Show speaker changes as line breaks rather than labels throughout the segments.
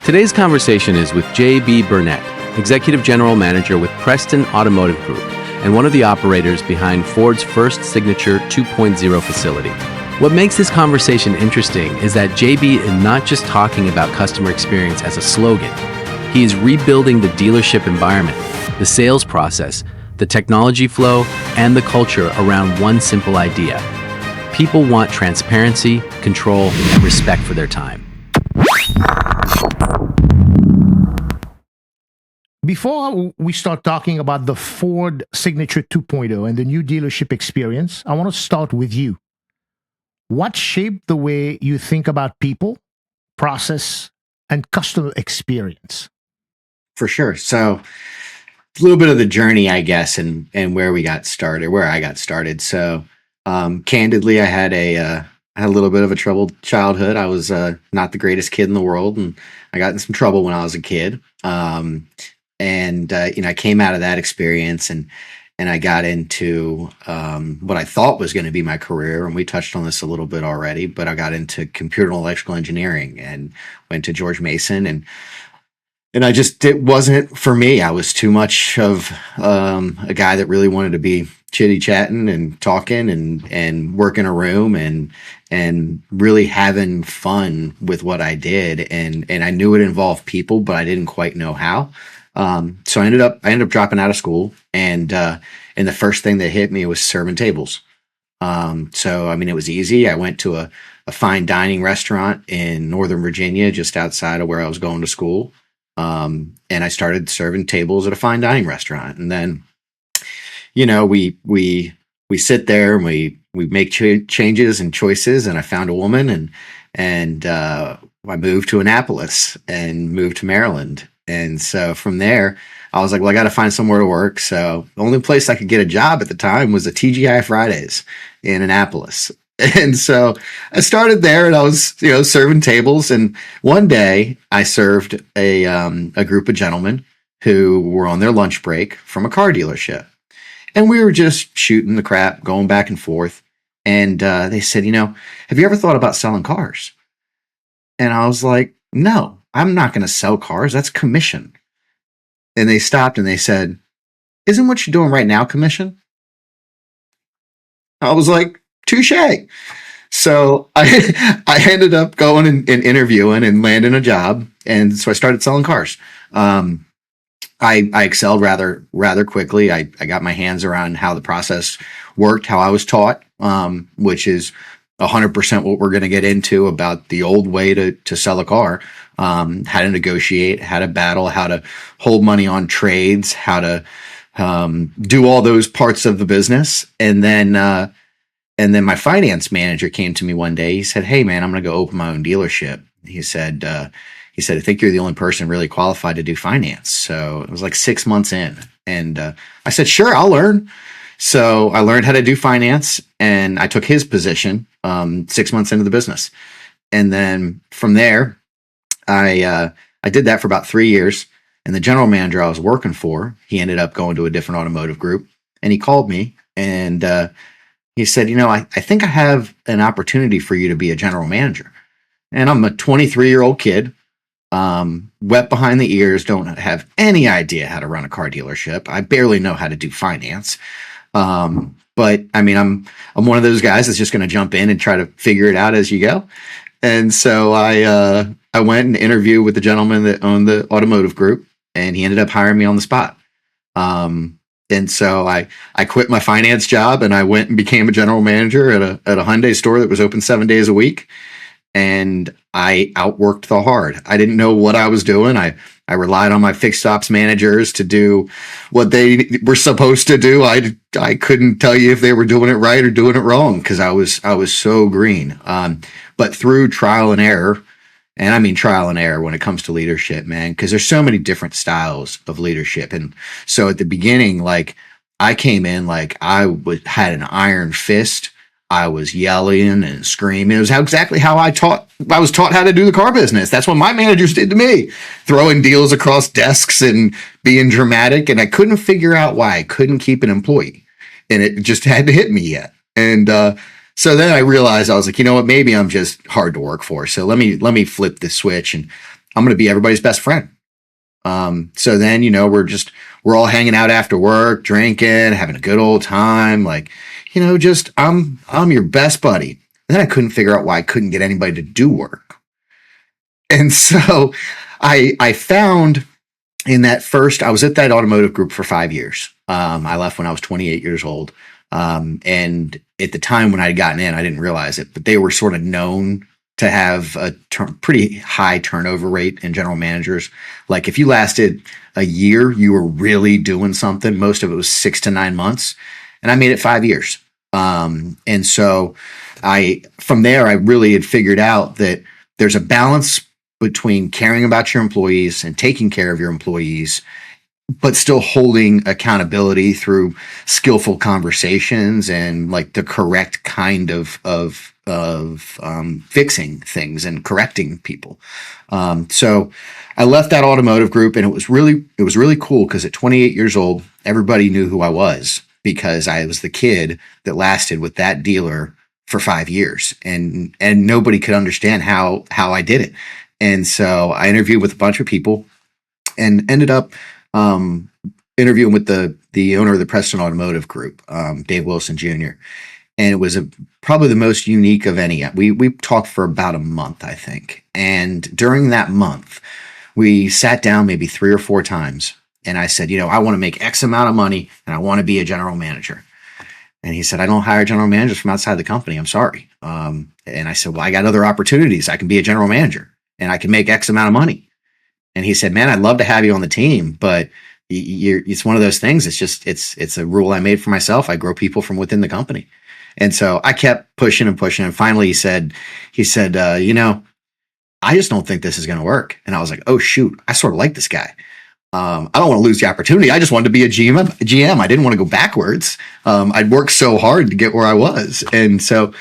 Today's conversation is with JB Burnett, Executive General Manager with Preston Automotive Group and one of the operators behind Ford's first Signature 2.0 facility. What makes this conversation interesting is that JB is not just talking about customer experience as a slogan. He is rebuilding the dealership environment, the sales process, the technology flow, and the culture around one simple idea. People want transparency, control, and respect for their time.
Before we start talking about the Ford Signature 2.0 and the new dealership experience, I want to start with you. What shaped the way you think about people, process, and customer experience?
For sure. So a little bit of the journey, I guess, and where I got started. So candidly, I had a little bit of a troubled childhood. I was not the greatest kid in the world, and I got in some trouble when I was a kid. I came out of that experience and I got into what I thought was going to be my career. And we touched on this a little bit already, but I got into computer and electrical engineering and went to George Mason and it wasn't for me. I was too much of a guy that really wanted to be chitty chatting and talking and work in a room and really having fun with what I did. And I knew it involved people, but I didn't quite know how. So I ended up dropping out of school and the first thing that hit me was serving tables. It was easy. I went to a fine dining restaurant in Northern Virginia, just outside of where I was going to school. And I started serving tables at a fine dining restaurant. And then, we sit there and we make changes and choices. And I found a woman and I moved to Annapolis and moved to Maryland. And so from there, I was like, well, I got to find somewhere to work. So the only place I could get a job at the time was a TGI Fridays in Annapolis. And so I started there and I was, serving tables. And one day I served a group of gentlemen who were on their lunch break from a car dealership. And we were just shooting the crap, going back and forth. And they said, have you ever thought about selling cars? And I was like, no, I'm not going to sell cars. That's commission. And they stopped and they said, isn't what you're doing right now commission? I was like, touche. So I ended up going and interviewing and landing a job. And so I started selling cars. I excelled rather quickly. I got my hands around how the process worked, how I was taught, which is 100% what we're going to get into about the old way to sell a car, how to negotiate, how to battle, how to hold money on trades, how to do all those parts of the business. And then my finance manager came to me one day. He said, hey, man, I'm going to go open my own dealership. He said, I think you're the only person really qualified to do finance. So it was like 6 months in. And I said, sure, I'll learn. So I learned how to do finance and I took his position 6 months into the business. And then from there, I did that for about 3 years. And the general manager I was working for, he ended up going to a different automotive group. And he called me and he said, I think I have an opportunity for you to be a general manager. And I'm a 23-year-old kid, wet behind the ears, don't have any idea how to run a car dealership. I barely know how to do finance. But I mean, I'm one of those guys that's just going to jump in and try to figure it out as you go. And so I went and interviewed with the gentleman that owned the automotive group, and he ended up hiring me on the spot. And so I quit my finance job and I went and became a general manager at a Hyundai store that was open 7 days a week. And I outworked the hard. I didn't know what I was doing. I relied on my fixed ops managers to do what they were supposed to do. I couldn't tell you if they were doing it right or doing it wrong because I was so green. But through trial and error, and I mean trial and error when it comes to leadership, man, because there's so many different styles of leadership. And so at the beginning, like I came in like had an iron fist. I was yelling and screaming. It was exactly how I was taught how to do the car business. That's what my managers did to me, throwing deals across desks and being dramatic. And I couldn't figure out why I couldn't keep an employee. And it just had to hit me yet. And so then I realized I was like, you know what, maybe I'm just hard to work for. So let me flip the switch. And I'm going to be everybody's best friend. So then, we're all hanging out after work, drinking, having a good old time. Like, I'm your best buddy. And then I couldn't figure out why I couldn't get anybody to do work. And so I found in that first, I was at that automotive group for 5 years. I left when I was 28 years old. And at the time when I had gotten in, I didn't realize it, but they were sort of known to have a pretty high turnover rate in general managers. Like if you lasted a year, you were really doing something. Most of it was 6 to 9 months. And I made it 5 years. And so from there, I really had figured out that there's a balance between caring about your employees and taking care of your employees, but still holding accountability through skillful conversations and like the correct kind of fixing things and correcting people. So I left that automotive group, and it was really cool because at 28 years old, everybody knew who I was because I was the kid that lasted with that dealer for 5 years, and nobody could understand how I did it. And so I interviewed with a bunch of people and ended up interviewing with the owner of the Preston Automotive Group, Dave Wilson Jr. And it was probably the most unique of any. We talked for about a month, I think. And during that month, we sat down maybe 3 or 4 times. And I said, I want to make X amount of money and I want to be a general manager. And he said, I don't hire general managers from outside the company. I'm sorry. And I said, well, I got other opportunities. I can be a general manager and I can make X amount of money. And he said, man, I'd love to have you on the team, but it's one of those things. It's a rule I made for myself. I grow people from within the company. And so I kept pushing and pushing. And finally he said, I just don't think this is going to work. And I was like, oh shoot, I sort of like this guy. I don't want to lose the opportunity. I just wanted to be a GM. I didn't want to go backwards. I'd worked so hard to get where I was. And so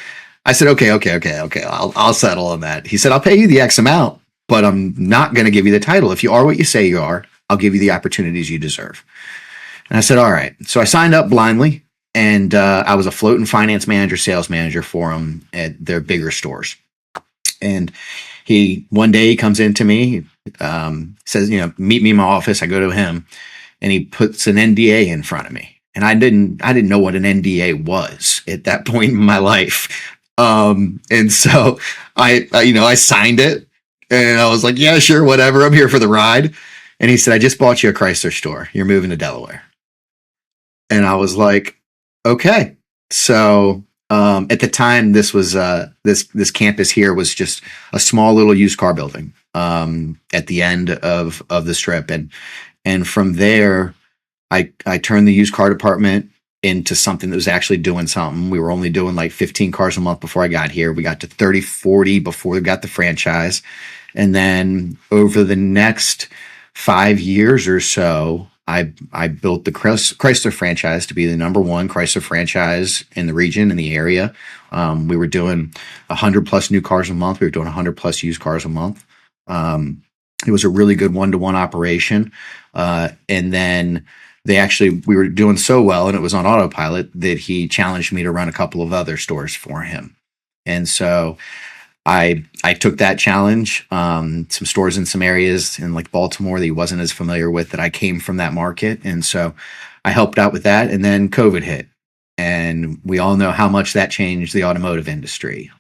I said, okay. I'll settle on that. He said, I'll pay you the X amount, but I'm not going to give you the title. If you are what you say you are, I'll give you the opportunities you deserve. And I said, all right. So I signed up blindly. And I was a float and finance manager, sales manager for them at their bigger stores. And one day he comes into me, says, meet me in my office. I go to him and he puts an NDA in front of me. And I didn't know what an NDA was at that point in my life. And so I signed it and I was like, yeah, sure, whatever. I'm here for the ride. And he said, I just bought you a Chrysler store. You're moving to Delaware. And I was like, okay. So at the time, this was this campus here was just a small little used car building at the end of the strip, and from there, I turned the used car department into something that was actually doing something. We were only doing like 15 cars a month before I got here. We got to 30, 40 before we got the franchise, and then over the next 5 years or so, I built the Chrysler franchise to be the number one Chrysler franchise in the region, in the area. We were doing 100 plus new cars a month. We were doing 100 plus used cars a month. It was a really good one-to-one operation. And then we were doing so well, and it was on autopilot, that he challenged me to run a couple of other stores for him. And so I took that challenge, some stores in some areas in like Baltimore that he wasn't as familiar with, that I came from that market. And so I helped out with that. And then COVID hit, and we all know how much that changed the automotive industry.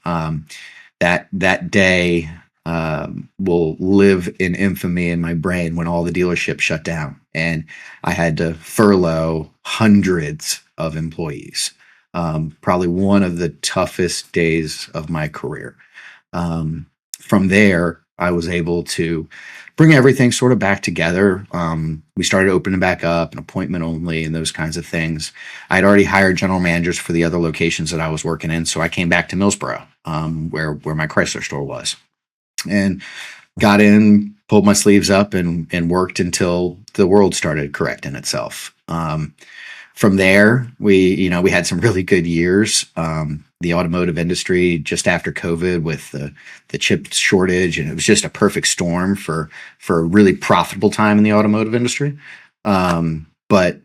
That day will live in infamy in my brain when all the dealerships shut down and I had to furlough hundreds of employees. Probably one of the toughest days of my career. From there, I was able to bring everything sort of back together. We started opening back up, an appointment only, and those kinds of things. I'd already hired general managers for the other locations that I was working in, so I came back to Millsboro, where my Chrysler store was, and got in, pulled my sleeves up, and worked until the world started correcting itself. From there, we had some really good years. The automotive industry just after COVID with the chip shortage, and it was just a perfect storm for a really profitable time in the automotive industry. But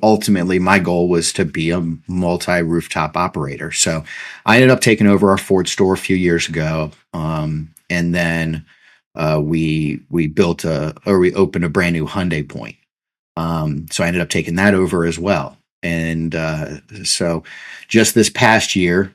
ultimately, my goal was to be a multi-rooftop operator. So I ended up taking over our Ford store a few years ago, and then we built we opened a brand new Hyundai point. So I ended up taking that over as well. And so just this past year,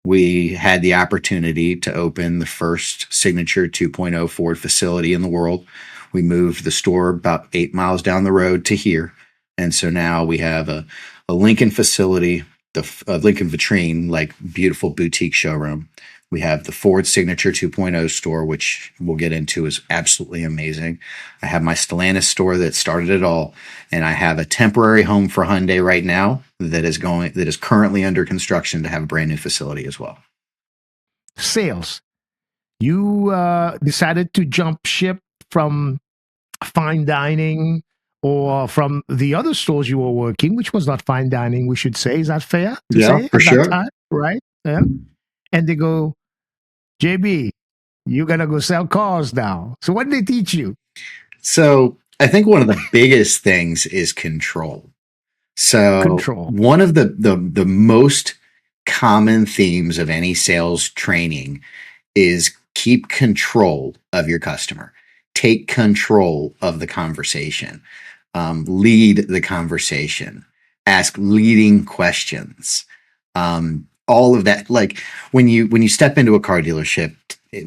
we had the opportunity to open the first Signature 2.0 Ford facility in the world. We moved the store about 8 miles down the road to here. And so now we have a Lincoln facility, the Lincoln vitrine, like beautiful boutique showroom. We have the Ford Signature 2.0 store, which we'll get into, is absolutely amazing. I have my Stellantis store that started it all, and I have a temporary home for Hyundai right now that is currently under construction to have a brand new facility as well.
Sales. You decided to jump ship from fine dining or from the other stores you were working, which was not fine dining, we should say. Is that fair to
Yeah,
say
for
at that
sure.
time? Right? Yeah. And they go, JB, you gotta go sell cars now. So what did they teach you?
So I think one of the biggest things is control. So
Control.
one of the most common themes of any sales training is keep control of your customer. Take control of the conversation. Lead the conversation. Ask leading questions. All of that. Like when you step into a car dealership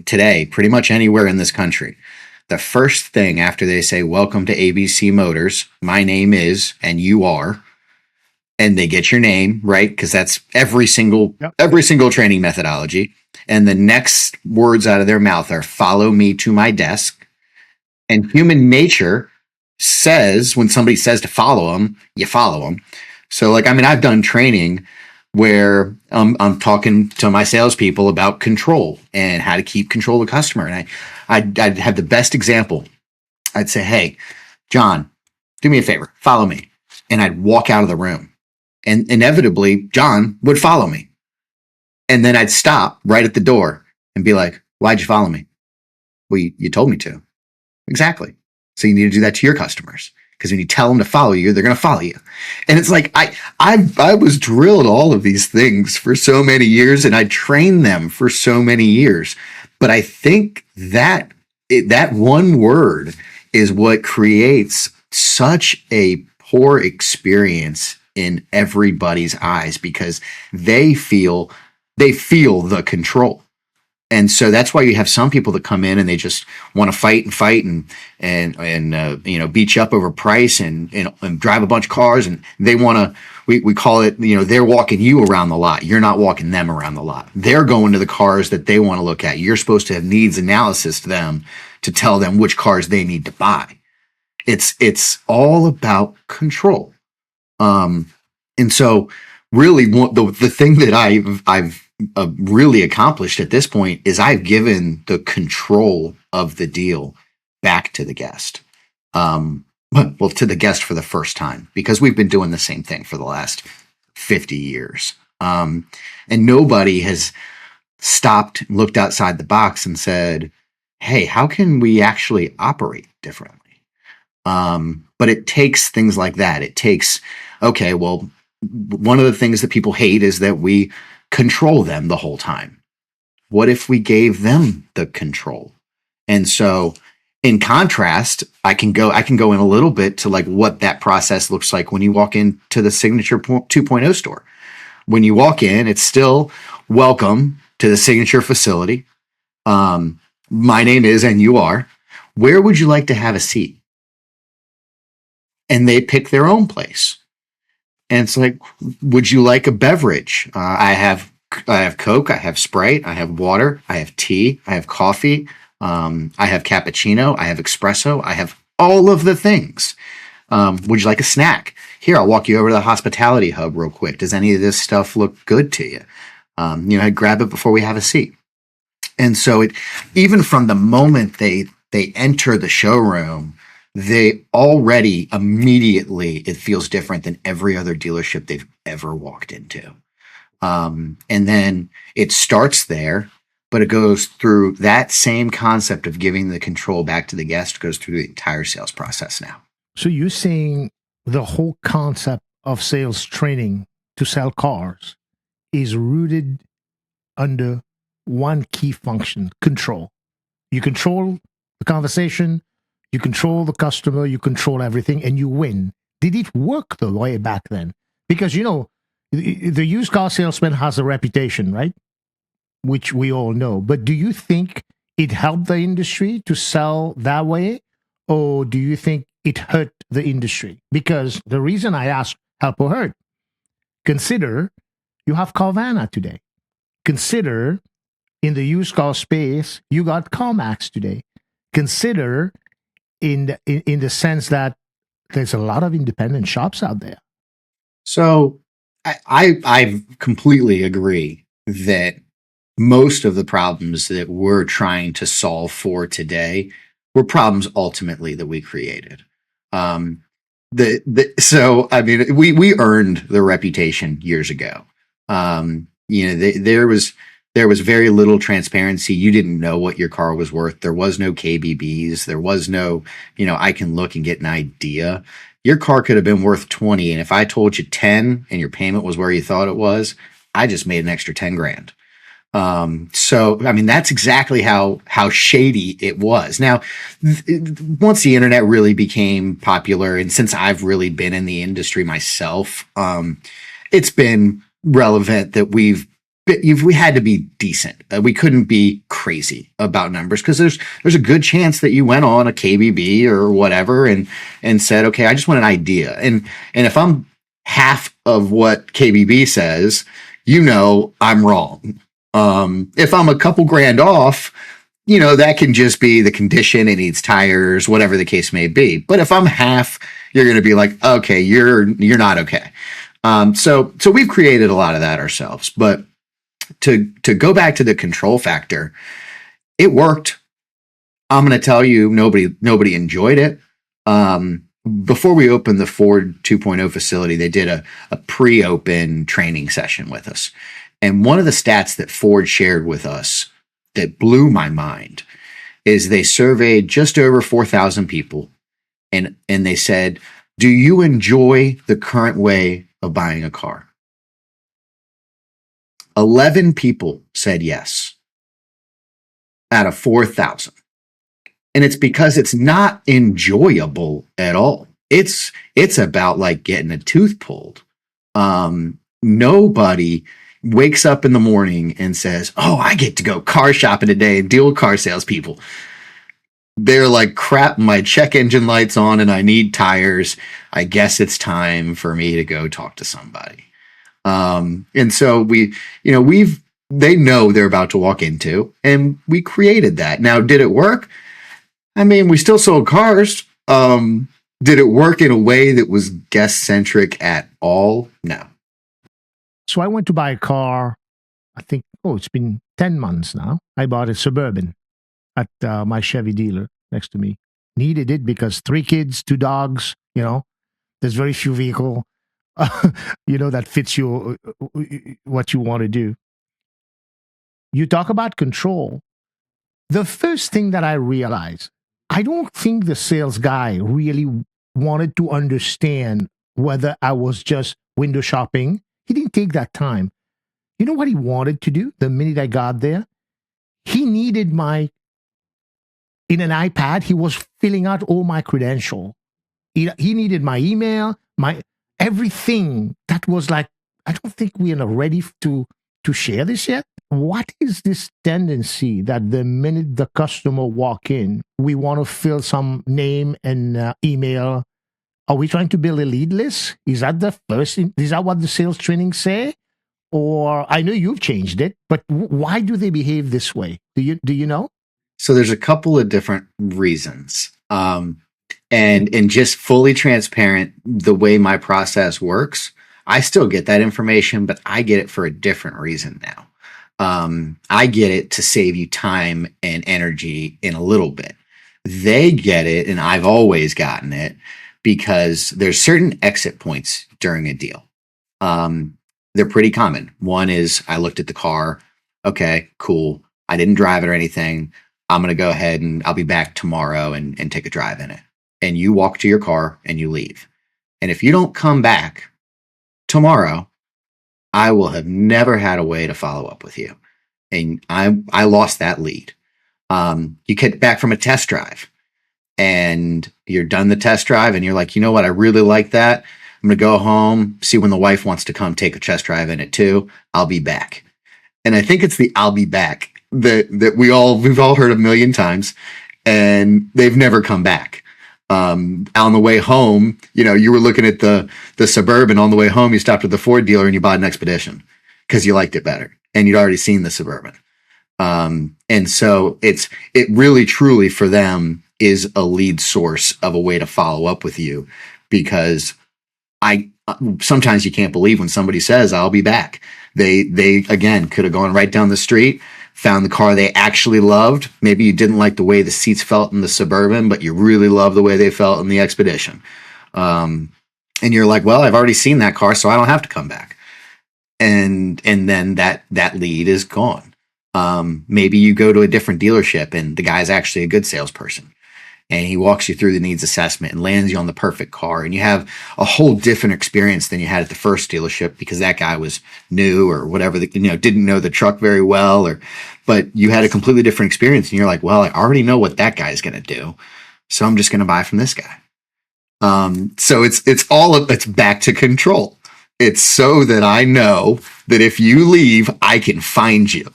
today, pretty much anywhere in this country, the first thing after they say, "Welcome to ABC Motors. My name is," and you are, and they get your name, right? Because that's every single training methodology. And the next words out of their mouth are, "Follow me to my desk." And human nature says, when somebody says to follow them, you follow them. So, like, I mean, I've done training where I'm talking to my salespeople about control and how to keep control of the customer. And I'd have the best example. I'd say, "Hey, John, do me a favor, follow me." And I'd walk out of the room. And inevitably, John would follow me. And then I'd stop right at the door and be like, "Why'd you follow me?" "Well, you told me to." "Exactly. So you need to do that to your customers. Because when you tell them to follow you, they're going to follow you." And it's like, I was drilled all of these things for so many years, and I trained them for so many years. But I think that that one word is what creates such a poor experience in everybody's eyes, because they feel the control. And so that's why you have some people that come in and they just want to fight and beat you up over price and drive a bunch of cars, and they want to. We call it, they're walking you around the lot. You're not walking them around the lot. They're going to the cars that they want to look at. You're supposed to have needs analysis to them to tell them which cars they need to buy. It's all about control. And so really the thing that I've really accomplished at this point is I've given the control of the deal back to the guest. Well, to the guest for the first time, because we've been doing the same thing for the last 50 years. And nobody has stopped, looked outside the box and said, "Hey, how can we actually operate differently?" But it takes things like that. It takes, okay, well, one of the things that people hate is that we control them the whole time. What if we gave them the control? And so in contrast, I can go in a little bit to like what that process looks like when you walk into the Signature 2.0 store. When you walk in, it's still, "Welcome to the Signature facility. My name is," and you are, "Where would you like to have a seat?" And they pick their own place. And it's like, "Would you like a beverage?" I have Coke, I have Sprite, I have water, I have tea, I have coffee, I have cappuccino, I have espresso, I have all of the things. "Would you like a snack?" "Here, I'll walk you over to the hospitality hub real quick. Does any of this stuff look good to you?" I'd grab it before we have a seat. And so even from the moment they enter the showroom, they already immediately, it feels different than every other dealership they've ever walked into. And then it starts there, but it goes through that same concept of giving the control back to the guest, goes through the entire sales process now.
So you're saying the whole concept of sales training to sell cars is rooted under one key function: control. You control the conversation, you control the customer, you control everything, and you win. Did it work the way back then? Because, the used car salesman has a reputation, right? Which we all know. But do you think it helped the industry to sell that way? Or do you think it hurt the industry? Because the reason I ask help or hurt, consider you have Carvana today. Consider in the used car space, you got CarMax today. Consider in the sense that there's a lot of independent shops out there.
So I completely agree that most of the problems that we're trying to solve for today were problems ultimately that we created. So I mean, we earned the reputation years ago. There was very little transparency. You didn't know what your car was worth. There was no KBBs. There was no, I can look and get an idea. Your car could have been worth 20. And if I told you 10 and your payment was where you thought it was, I just made an extra 10 grand. So, I mean, that's exactly how shady it was. Now, once the internet really became popular, and since I've really been in the industry myself, it's been relevant that we had to be decent. We couldn't be crazy about numbers because there's a good chance that you went on a KBB or whatever and said, okay, I just want an idea. And if I'm half of what KBB says, I'm wrong. If I'm a couple grand off, that can just be the condition. It needs tires, whatever the case may be. But if I'm half, you're going to be like, okay, you're not okay. So we've created a lot of that ourselves, but to go back to the control factor, it worked. I'm going to tell you, nobody enjoyed it. Before we opened the Ford 2.0 facility, they did a pre-open training session with us. And one of the stats that Ford shared with us that blew my mind is they surveyed just over 4,000 people. And they said, do you enjoy the current way of buying a car? 11 people said yes out of 4,000. And it's because it's not enjoyable at all. It's about like getting a tooth pulled. Nobody wakes up in the morning and says, oh, I get to go car shopping today and deal with car salespeople. They're like, crap, my check engine light's on and I need tires. I guess it's time for me to go talk to somebody. And so they know they're about to walk into, and we created that. Now, did it work? I mean, we still sold cars. Did it work in a way that was guest centric at all? No.
So I went to buy a car. I think, it's been 10 months now. I bought a Suburban at my Chevy dealer next to me. Needed it because 3 kids, 2 dogs, there's very few vehicle, that fits you, what you want to do. You talk about control. The first thing that I realized, I don't think the sales guy really wanted to understand whether I was just window shopping. He didn't take that time. You know what he wanted to do the minute I got there? He needed in an iPad, he was filling out all my credentials. He needed my email, my everything. That was like, I don't think we are ready to share this yet. What is this tendency that the minute the customer walk in, we want to fill some name and email? Are we trying to build a lead list? Is that the first thing? Is that what the sales training say? Or I know you've changed it, but why do they behave this way? Do you know?
So there's a couple of different reasons. And just fully transparent, the way my process works, I still get that information, but I get it for a different reason now. I get it to save you time and energy in a little bit. They get it, and I've always gotten it, because there's certain exit points during a deal. They're pretty common. One is, I looked at the car. Okay, cool. I didn't drive it or anything. I'm going to go ahead and I'll be back tomorrow and take a drive in it. And you walk to your car and you leave. And if you don't come back tomorrow, I will have never had a way to follow up with you. And I lost that lead. You get back from a test drive and you're done the test drive and you're like, you know what? I really like that. I'm going to go home, see when the wife wants to come take a test drive in it too. I'll be back. And I think it's the "I'll be back" that we've all heard a million times, and they've never come back. On the way home, you were looking at the Suburban. On the way home, you stopped at the Ford dealer and you bought an Expedition because you liked it better, and you'd already seen the Suburban. And so it really truly for them is a lead source of a way to follow up with you, because sometimes you can't believe when somebody says, "I'll be back." They again could have gone right down the street, found the car they actually loved. Maybe you didn't like the way the seats felt in the Suburban, but you really love the way they felt in the Expedition. And you're like, well, I've already seen that car, so I don't have to come back. And then that lead is gone. Maybe you go to a different dealership and the guy's actually a good salesperson, and he walks you through the needs assessment and lands you on the perfect car. And you have a whole different experience than you had at the first dealership because that guy was new or whatever, didn't know the truck very well, but you had a completely different experience. And you're like, well, I already know what that guy's going to do, so I'm just going to buy from this guy. So it's back to control. It's so that I know that if you leave, I can find you.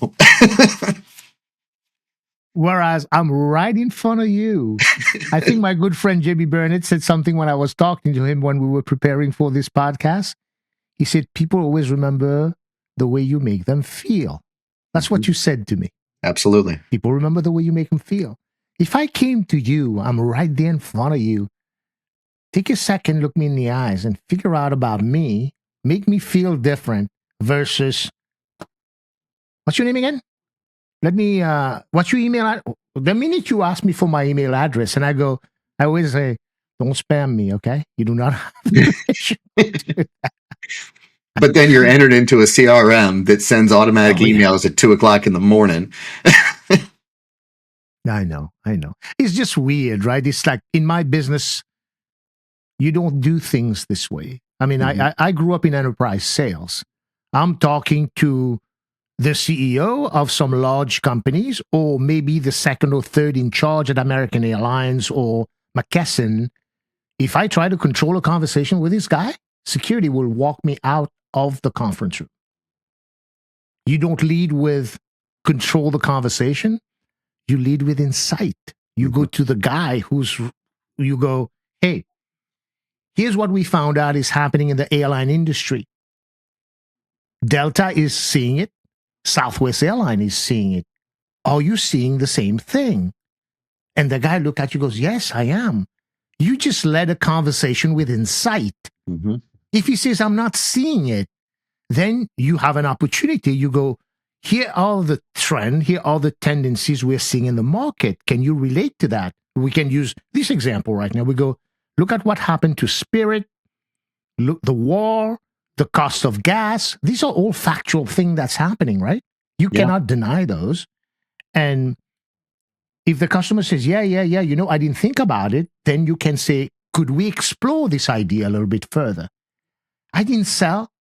Whereas I'm right in front of you. I think my good friend JB Burnett said something when I was talking to him when we were preparing for this podcast. He said, people always remember the way you make them feel. That's what you said to me.
Absolutely.
People remember the way you make them feel. If I came to you, I'm right there in front of you. Take a second, look me in the eyes and figure out about me, make me feel different versus, what's your name again? What's your email? The minute you ask me for my email address, and I always say, don't spam me, okay? You do not have permission.
But then you're entered into a CRM that sends automatic emails at 2:00 in the morning.
I know. It's just weird, right? It's like in my business, you don't do things this way. I mean, I grew up in enterprise sales. I'm talking to the CEO of some large companies, or maybe the second or third in charge at American Airlines or McKesson. If I try to control a conversation with this guy, security will walk me out of the conference room. You don't lead with control the conversation. You lead with insight. You go to the guy you go, hey, here's what we found out is happening in the airline industry. Delta is seeing it. Southwest Airline is seeing it. Are you seeing the same thing? And the guy look at you and goes, yes, I am. You just led a conversation with insight.
Mm-hmm.
If he says, I'm not seeing it, then you have an opportunity. You go, here are the trend, here are the tendencies we're seeing in the market. Can you relate to that? We can use this example right now. We go, look at what happened to Spirit, look, the war, the cost of gas. These are all factual things that's happening, right? You cannot deny those. And if the customer says, yeah, I didn't think about it, then you can say, could we explore this idea a little bit further? I didn't sell.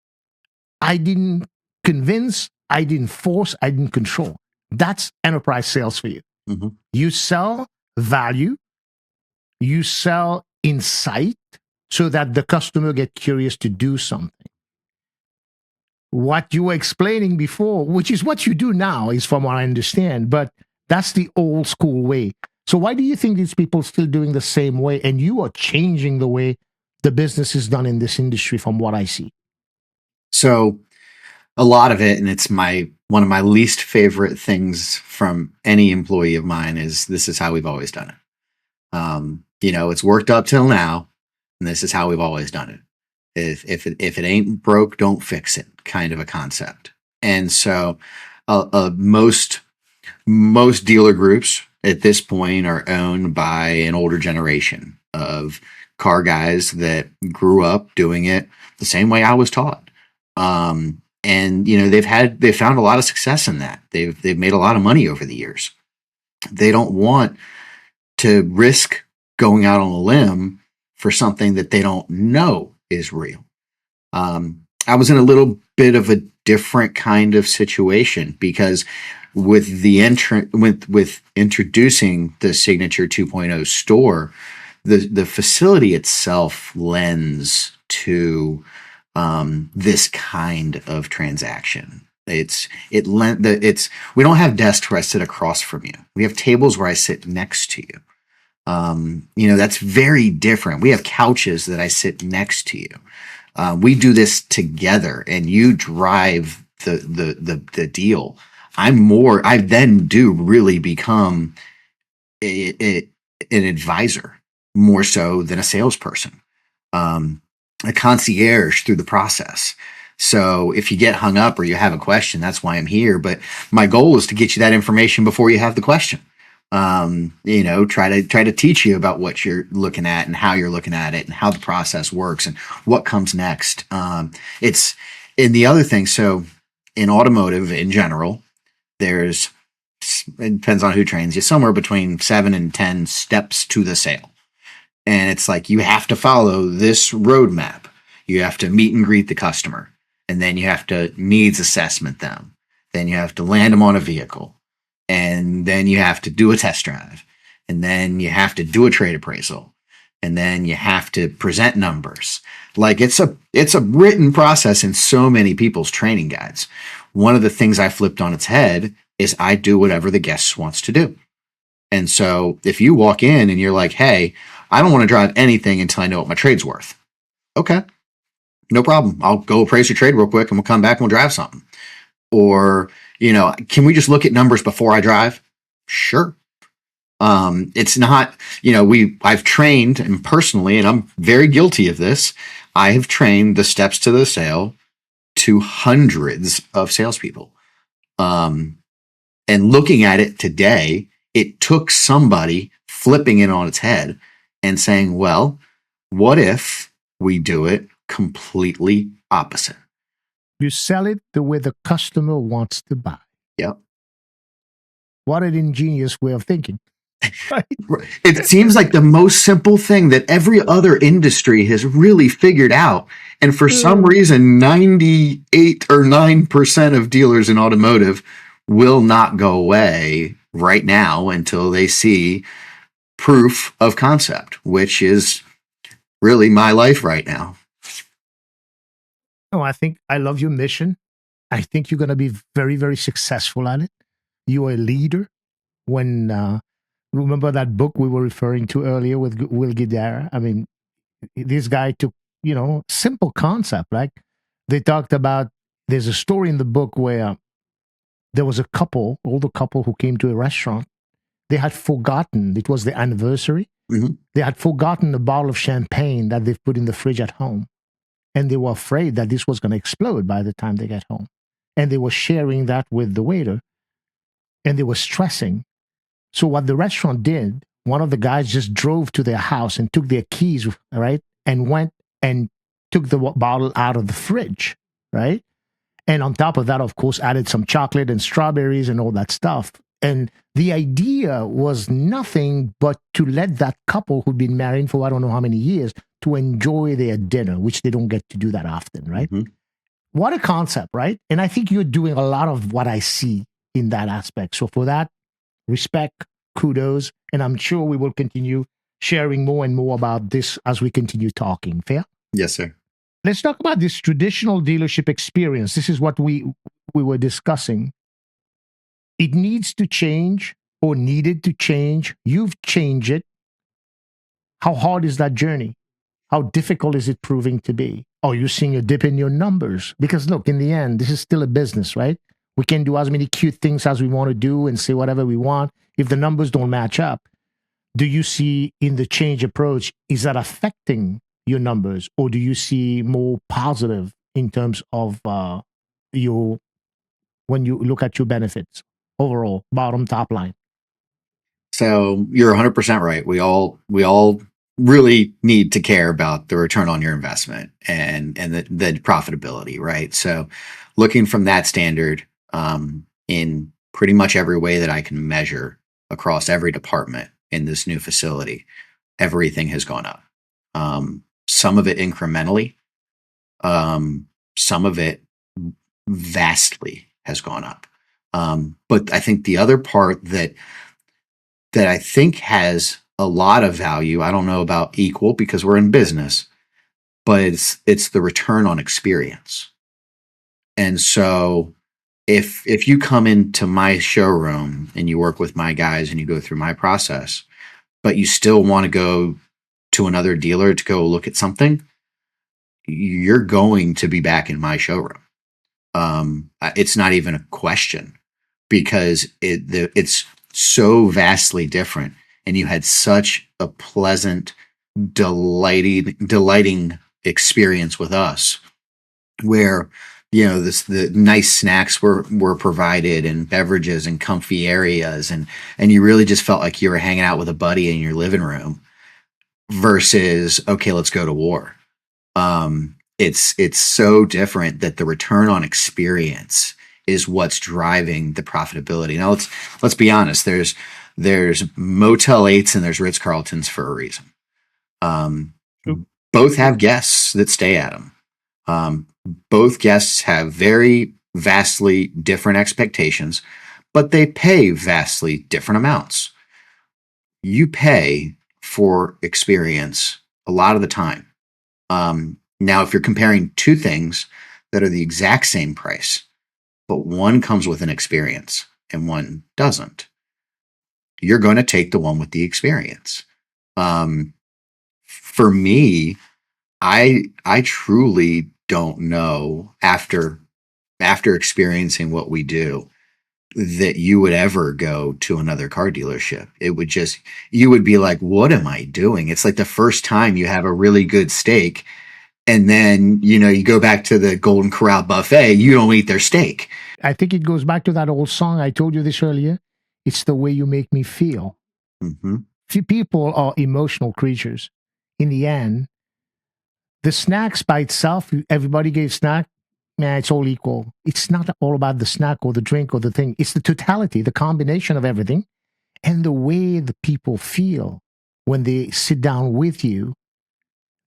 I didn't convince. I didn't force. I didn't control. That's enterprise sales for you.
Mm-hmm.
You sell value. You sell insight so that the customer get curious to do something. What you were explaining before, which is what you do now, is from what I understand, but that's the old school way. So why do you think these people still doing the same way, and you are changing the way the business is done in this industry from what I see? So
a lot of it, and it's one of my least favorite things from any employee of mine, is this is how we've always done it. It's worked up till now, and this is how we've always done it. If it ain't broke, don't fix it, kind of a concept. And so most dealer groups at this point are owned by an older generation of car guys that grew up doing it the same way I was taught. And they've found a lot of success in that. They've made a lot of money over the years. They don't want to risk going out on a limb for something that they don't know is real. I was in a little bit of a different kind of situation because with introducing the Signature 2.0 store, the facility itself lends to this kind of transaction. We don't have desks where I sit across from you. We have tables where I sit next to you. That's very different. We have couches that I sit next to you. We do this together, and you drive the deal. I then do really become an advisor more so than a salesperson, a concierge through the process. So if you get hung up or you have a question, that's why I'm here. But my goal is to get you that information before you have the question. Try to teach you about what you're looking at and how you're looking at it and how the process works and what comes next. And the other thing. So in automotive in general, it depends on who trains you, somewhere between 7 and 10 steps to the sale. And it's like, you have to follow this roadmap. You have to meet and greet the customer, and then you have to needs assessment them. Then you have to land them on a vehicle, and then you have to do a test drive, and then you have to do a trade appraisal, and then you have to present numbers. Like it's a written process in so many people's training guides. One of the things I flipped on its head is I do whatever the guest wants to do. And so if you walk in and you're like, hey, I don't want to drive anything until I know what my trade's worth. Okay, no problem. I'll go appraise your trade real quick and we'll come back and we'll drive something. Or, can we just look at numbers before I drive? Sure. It's not, I've trained, and personally, and I'm very guilty of this, I have trained the steps to the sale to hundreds of salespeople. And looking at it today, it took somebody flipping it on its head and saying, well, what if we do it completely opposite?
You sell it the way the customer wants to buy.
Yep.
What an ingenious way of thinking. Right?
It seems like the most simple thing that every other industry has really figured out. And for some reason, 98 or 9% of dealers in automotive will not go away right now until they see proof of concept, which is really my life right now.
No, I think I love your mission. I think you're going to be very, very successful at it. You are a leader. Remember that book we were referring to earlier with Will Guidara? I mean, this guy took, simple concept. Like they talked about, there's a story in the book where there was older couple who came to a restaurant. They had forgotten, it was the anniversary.
Mm-hmm.
They had forgotten a bottle of champagne that they've put in the fridge at home. And they were afraid that this was going to explode by the time they get home. And they were sharing that with the waiter. And they were stressing. So what the restaurant did, one of the guys just drove to their house and took their keys, right? And went and took the bottle out of the fridge, right? And on top of that, of course, added some chocolate and strawberries and all that stuff. And the idea was nothing but to let that couple who'd been married for I don't know how many years to enjoy their dinner, which they don't get to do that often, right? Mm-hmm. What a concept, right? And I think you're doing a lot of what I see in that aspect. So for that, respect, kudos, and I'm sure we will continue sharing more and more about this as we continue talking. Fair?
Yes, sir.
Let's talk about this traditional dealership experience. This is what we were discussing. It needs to change or needed to change. You've changed it. How hard is that journey? How difficult is it proving to be? Are you seeing a dip in your numbers? Because look, in the end, this is still a business, right? We can do as many cute things as we want to do and say whatever we want. If the numbers don't match up, do you see in the change approach, is that affecting your numbers? Or do you see more positive in terms of when you look at your benefits overall, bottom, top line?
So you're 100% right. We all really need to care about the return on your investment and the profitability, right? So looking from that standard, in pretty much every way that I can measure across every department in this new facility, everything has gone up. Some of it incrementally, some of it vastly has gone up. But I think the other part that I think has a lot of value, I don't know about equal because we're in business, but it's the return on experience. And so if you come into my showroom and you work with my guys and you go through my process, but you still want to go to another dealer to go look at something, you're going to be back in my showroom. It's not even a question because it's so vastly different, and you had such a pleasant, delighting experience with us, where the nice snacks were provided and beverages and comfy areas, and you really just felt like you were hanging out with a buddy in your living room versus, okay, let's go to war. It's so different that the return on experience is what's driving the profitability. Now let's be honest. There's Motel 8s and there's Ritz Carltons for a reason. Both have guests that stay at them. Both guests have very vastly different expectations, but they pay vastly different amounts. You pay for experience a lot of the time. Now, if you're comparing two things that are the exact same price, but one comes with an experience and one doesn't, you're going to take the one with the experience. For me, I truly don't know after experiencing what we do that you would ever go to another car dealership. You would be like, what am I doing? It's like the first time you have a really good steak, and then, you go back to the Golden Corral buffet, you don't eat their steak.
I think it goes back to that old song. I told you this earlier. It's the way you make me feel.
Mm-hmm.
Few people are emotional creatures. In the end, the snacks by itself, everybody gave snack, man, it's all equal. It's not all about the snack or the drink or the thing. It's the totality, the combination of everything, and the way the people feel when they sit down with you.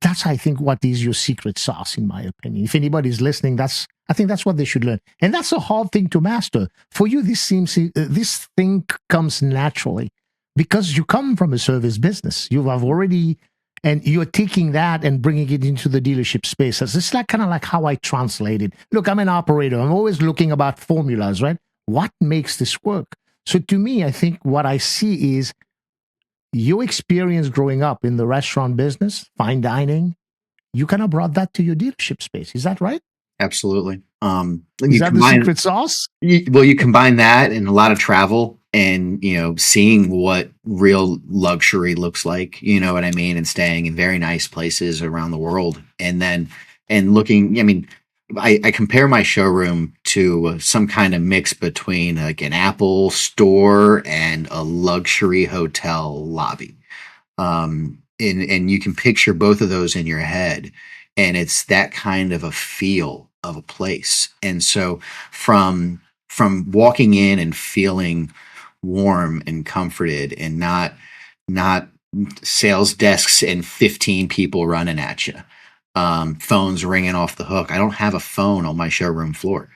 That's, I think, what is your secret sauce, in my opinion. If anybody's listening, I think that's what they should learn. And that's a hard thing to master. For you, this thing comes naturally because you come from a service business. You have already, and you're taking that and bringing it into the dealership space. It's like kind of like how I translate it. Look, I'm an operator. I'm always looking about formulas, right? What makes this work? So to me, I think what I see is your experience growing up in the restaurant business, fine dining, you kind of brought that to your dealership space. Is that right?
Absolutely.
Is that the secret sauce?
You combine that and a lot of travel and, seeing what real luxury looks like, you know what I mean? And staying in very nice places around the world. And looking, I compare my showroom to some kind of mix between like an Apple store and a luxury hotel lobby. And you can picture both of those in your head, and it's that kind of a feel of a place. And so from walking in and feeling warm and comforted, and not sales desks and 15 people running at you, phones ringing off the hook. I don't have a phone on my showroom floor.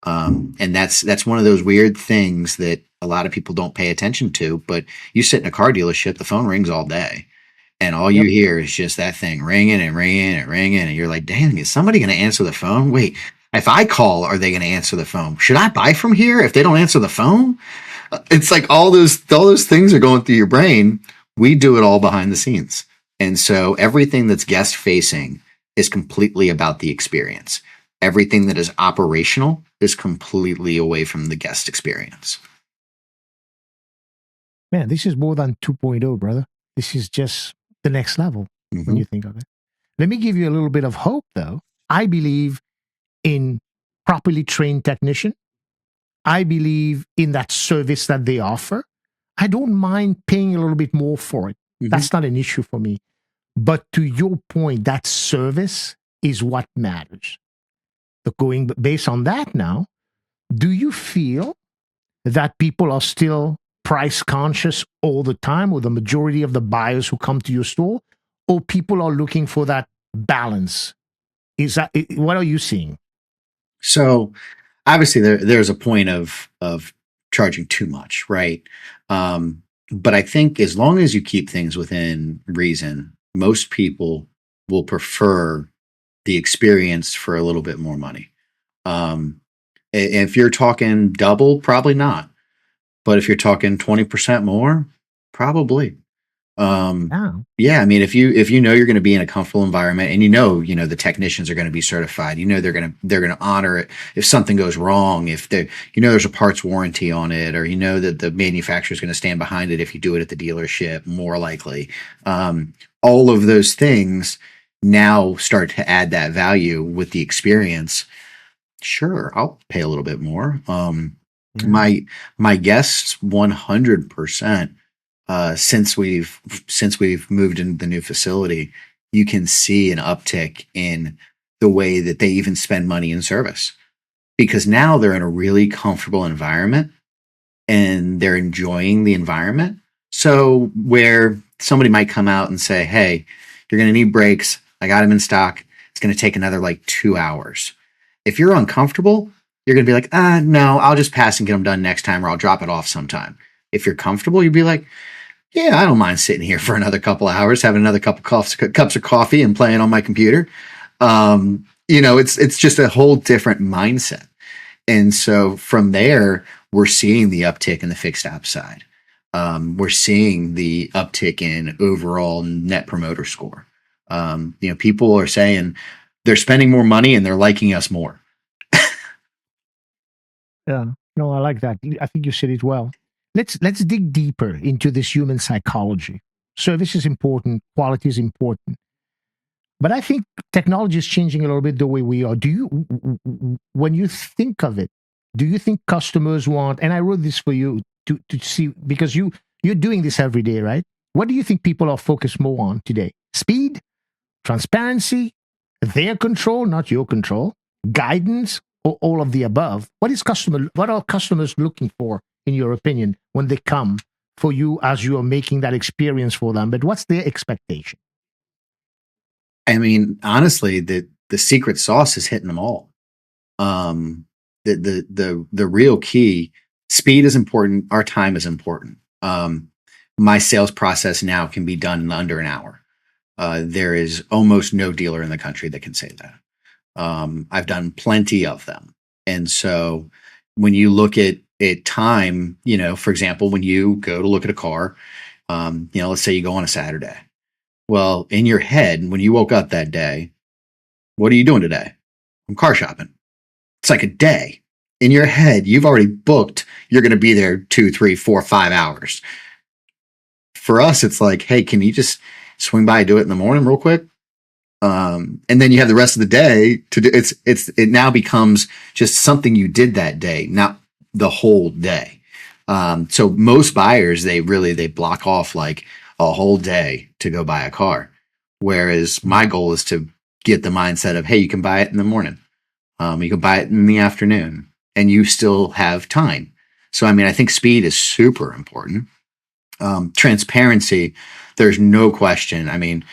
And that's one of those weird things that a lot of people don't pay attention to, but you sit in a car dealership, the phone rings all day. And all you hear is just that thing ringing and ringing and ringing. And you're like, dang, is somebody going to answer the phone? Wait, if I call, are they going to answer the phone? Should I buy from here if they don't answer the phone? It's like all those things are going through your brain. We do it all behind the scenes. And so everything that's guest facing is completely about the experience. Everything that is operational is completely away from the guest experience.
Man, this is more than 2.0, brother. This is just the next level when you think of it. Let me give you a little bit of hope, though. I believe in properly trained technician. I believe in that service that they offer. I don't mind paying a little bit more for it. That's not an issue for me. But to your point, that service is what matters. But going based on that now, do you feel that people are still price conscious all the time, or the majority of the buyers who come to your store, or people are looking for that balance? What are you seeing?
So obviously there's a point of charging too much, right? But I think as long as you keep things within reason, most people will prefer the experience for a little bit more money. If you're talking double, probably not. But if you're talking 20% more, probably.
Yeah.
Yeah, I mean, if you know you're going to be in a comfortable environment, and you know the technicians are going to be certified, you know they're going to honor it if something goes wrong, if they you know there's a parts warranty on it, or you know that the manufacturer is going to stand behind it if you do it at the dealership, more likely. All of those things now start to add that value with the experience. Sure, I'll pay a little bit more.
Yeah.
My guess, 100%. Since we've moved into the new facility, you can see an uptick in the way that they even spend money in service, because now they're in a really comfortable environment and they're enjoying the environment. So where somebody might come out and say, "Hey, you're going to need brakes. I got them in stock. It's going to take another like 2 hours." If you're uncomfortable, you're going to be like, no, I'll just pass and get them done next time, or I'll drop it off sometime. If you're comfortable, you'd be like, yeah, I don't mind sitting here for another couple of hours, having another couple cups of coffee and playing on my computer. It's just a whole different mindset. And so from there, we're seeing the uptick in the fixed app side. We're seeing the uptick in overall net promoter score. People are saying they're spending more money and they're liking us more.
Yeah. No, I like that. I think you said it well. Let's dig deeper into this human psychology. Service is important, quality is important. But I think technology is changing a little bit the way we are. When you think of it, do you think customers want, and I wrote this for you to see, because you're doing this every day, right? What do you think people are focused more on today? Speed, transparency, their control, not your control, guidance, or all of the above? What are customers looking for, in your opinion, when they come for you as you are making that experience for them? But what's their expectation?
I mean, honestly, the secret sauce is hitting them all. The real key, speed is important. Our time is important. My sales process now can be done in under an hour. There is almost no dealer in the country that can say that. I've done plenty of them. And so when you look at time, for example, when you go to look at a car, let's say you go on a Saturday. Well, in your head, when you woke up that day, what are you doing today? I'm car shopping. It's like a day. In your head, you've already booked. You're going to be there 2, 3, 4, 5 hours. For us, it's like, hey, can you just swing by and do it in the morning real quick? And then you have the rest of the day to do. It now becomes just something you did that day, not the whole day. So most buyers, they block off like a whole day to go buy a car. Whereas my goal is to get the mindset of, hey, you can buy it in the morning. You can buy it in the afternoon, and you still have time. So, I mean, I think speed is super important. Transparency, there's no question. I mean,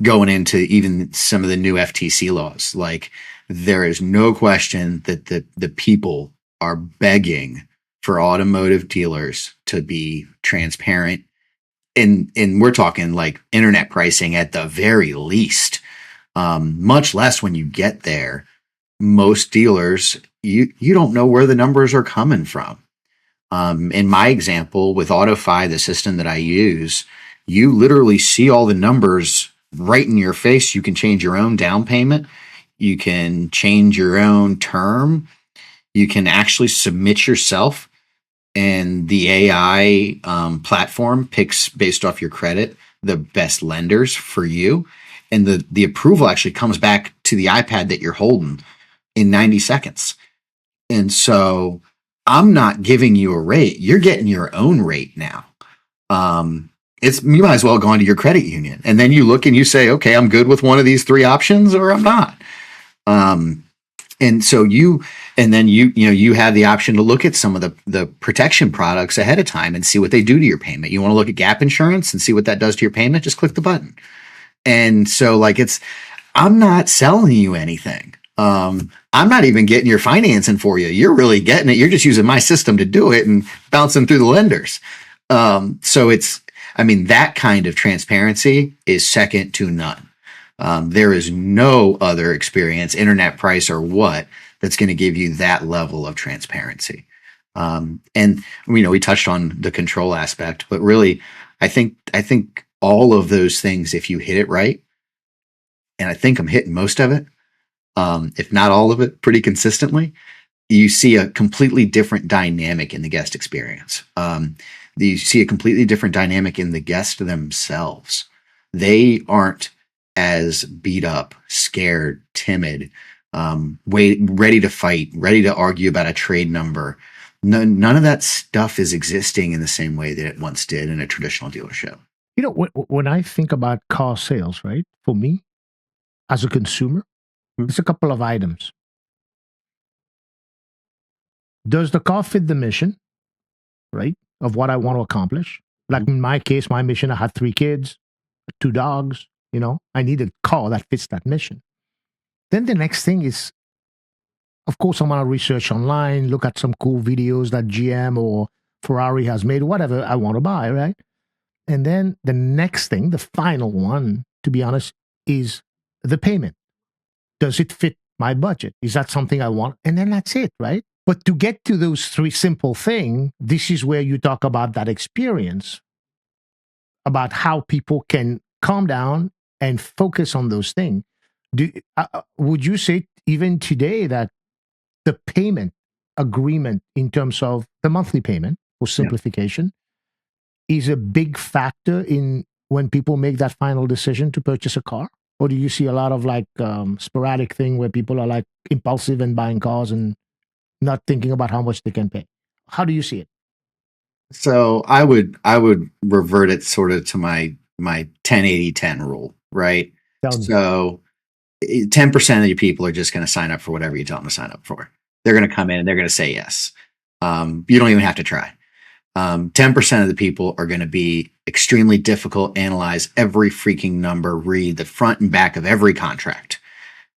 going into even some of the new FTC laws, like there is no question that the people are begging for automotive dealers to be transparent. And we're talking like internet pricing at the very least, much less when you get there. Most dealers, you don't know where the numbers are coming from. In my example with AutoFi, the system that I use, you literally see all the numbers right in your face. You can change your own down payment. You can change your own term. You can actually submit yourself, and the AI platform picks, based off your credit, the best lenders for you. And the approval actually comes back to the iPad that you're holding in 90 seconds. And so I'm not giving you a rate. You're getting your own rate now. You might as well go into your credit union, and then you look and you say, okay, I'm good with one of these 3 options, or I'm not. And so you have the option to look at some of the protection products ahead of time and see what they do to your payment. You want to look at gap insurance and see what that does to your payment? Just click the button. And so I'm not selling you anything. I'm not even getting your financing for you. You're really getting it. You're just using my system to do it and bouncing through the lenders. So that kind of transparency is second to none. There is no other experience, internet price or what, that's going to give you that level of transparency. And we touched on the control aspect, but really, I think all of those things, if you hit it right, and I think I'm hitting most of it, if not all of it, pretty consistently, you see a completely different dynamic in the guest experience. You see a completely different dynamic in the guest themselves. They aren't as beat up, scared, timid, ready to fight, ready to argue about a trade number. None of that stuff is existing in the same way that it once did in a traditional dealership.
When I think about car sales, right, for me as a consumer, there's a couple of items. Does the car fit the mission, right, of what I want to accomplish? Like in my case, my mission, I had 3 kids, 2 dogs, I need a car that fits that mission. Then the next thing is, of course, I'm going to research online, look at some cool videos that GM or Ferrari has made, whatever I want to buy, right? And then the next thing, the final one, to be honest, is the payment. Does it fit my budget? Is that something I want? And then that's it, right? But to get to those 3 simple things, this is where you talk about that experience, about how people can calm down and focus on those things. Would you say even today that the payment agreement in terms of the monthly payment for simplification is a big factor in when people make that final decision to purchase a car? Or do you see a lot of sporadic thing where people are like impulsive and buying cars and not thinking about how much they can pay? How do you see it?
So I would revert it sort of to my 10-80-10 rule, right? So 10% of you people are just going to sign up for whatever you tell them to sign up for. They're going to come in and they're going to say yes. You don't even have to try. 10% of the people are going to be extremely difficult, analyze every freaking number, read the front and back of every contract.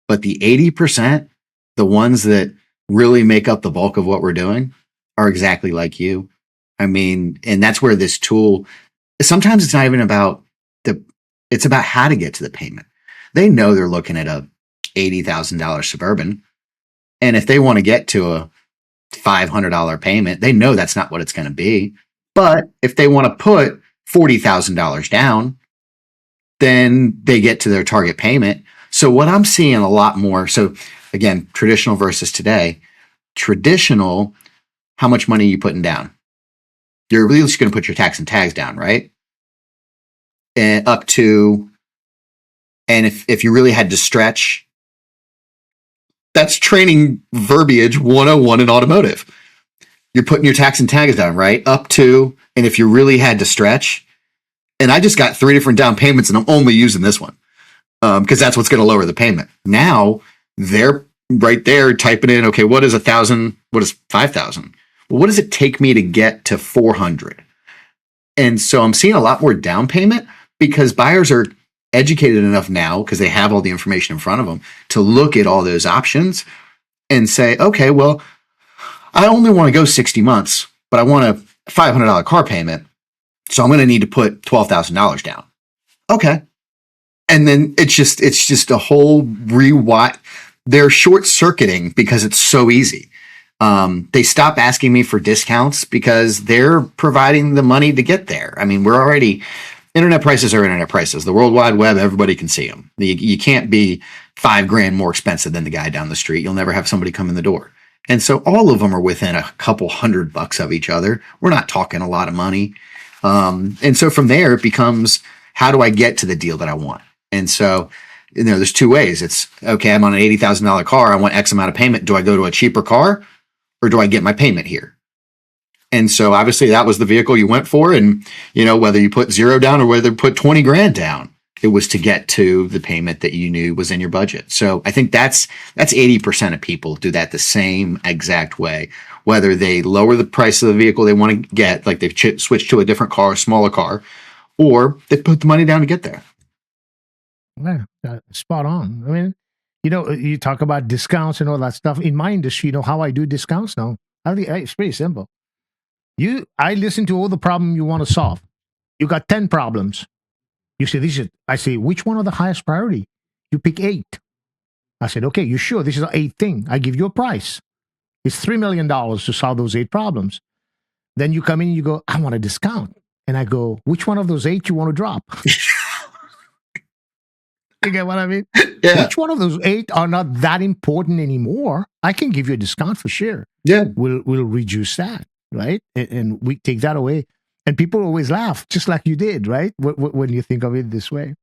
But the 80%, the ones that really make up the bulk of what we're doing, are exactly like you. And that's where this tool, sometimes it's not even about it's about how to get to the payment. They know they're looking at a $80,000 Suburban. And if they want to get to a $500 payment, they know that's not what it's going to be. But if they want to put $40,000 down, then they get to their target payment. So what I'm seeing a lot more, so again, traditional versus today, traditional, how much money are you putting down? You're really just going to put your tax and tags down, right? And up to, and if you really had to stretch, that's training verbiage 101 in automotive. You're putting your tax and tags down, right? Up to, and if you really had to stretch, and I just got 3 different down payments and I'm only using this one because that's what's going to lower the payment. Now they're right there typing in, okay, what is 1,000? What is 5,000? Well, what does it take me to get to 400? And so I'm seeing a lot more down payment because buyers are educated enough now because they have all the information in front of them to look at all those options and say, okay, well, I only want to go 60 months, but I want a $500 car payment. So I'm going to need to put $12,000 down. Okay. And then it's just a whole rewind. They're short circuiting because it's so easy. They stop asking me for discounts because they're providing the money to get there. We're already, internet prices are internet prices. The World Wide Web, everybody can see them. You can't be $5,000 more expensive than the guy down the street. You'll never have somebody come in the door. And so all of them are within a couple $100 of each other. We're not talking a lot of money. And so from there, it becomes, how do I get to the deal that I want? And so, there's 2 ways. It's, okay, I'm on an $80,000 car. I want X amount of payment. Do I go to a cheaper car or do I get my payment here? And so obviously that was the vehicle you went for. And, whether you put 0 down or whether you put 20 grand down, it was to get to the payment that you knew was in your budget. So I think that's 80% of people do that the same exact way, whether they lower the price of the vehicle they want to get, like they've switched to a different car, a smaller car, or they put the money down to get there.
Yeah, spot on. You talk about discounts and all that stuff. In my industry, how I do discounts now? It's pretty simple. I listen to all the problem you want to solve. You got 10 problems. You say, I say, which one are the highest priority? You pick 8. I said, okay, you sure this is an 8 thing? I give you a price. It's $3 million to solve those 8 problems. Then you come in and you go, I want a discount. And I go, which one of those 8 you want to drop? You get what I mean?
Yeah.
Which one of those 8 are not that important anymore? I can give you a discount for sure.
Yeah.
We'll reduce that, right? And we take that away. And people always laugh, just like you did, right? When you think of it this way.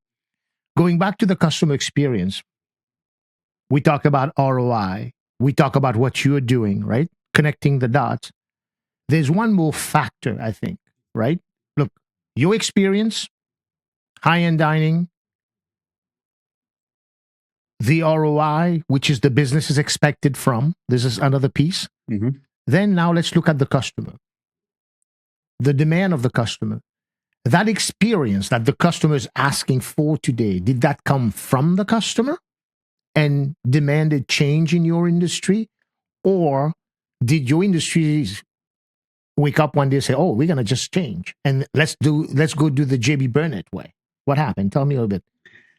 Going back to the customer experience, we talk about ROI. We talk about what you're doing, right? Connecting the dots. There's one more factor, I think, right? Look, your experience, high-end dining, the ROI, which is the business is expected from. This is another piece.
Mm-hmm.
Then now let's look at the customer. The demand of the customer. That experience that the customer is asking for today, did that come from the customer and demanded change in your industry? Or did your industry wake up one day and say, oh, we're going to just change and let's go do the JB Burnett way? What happened? Tell me a little bit.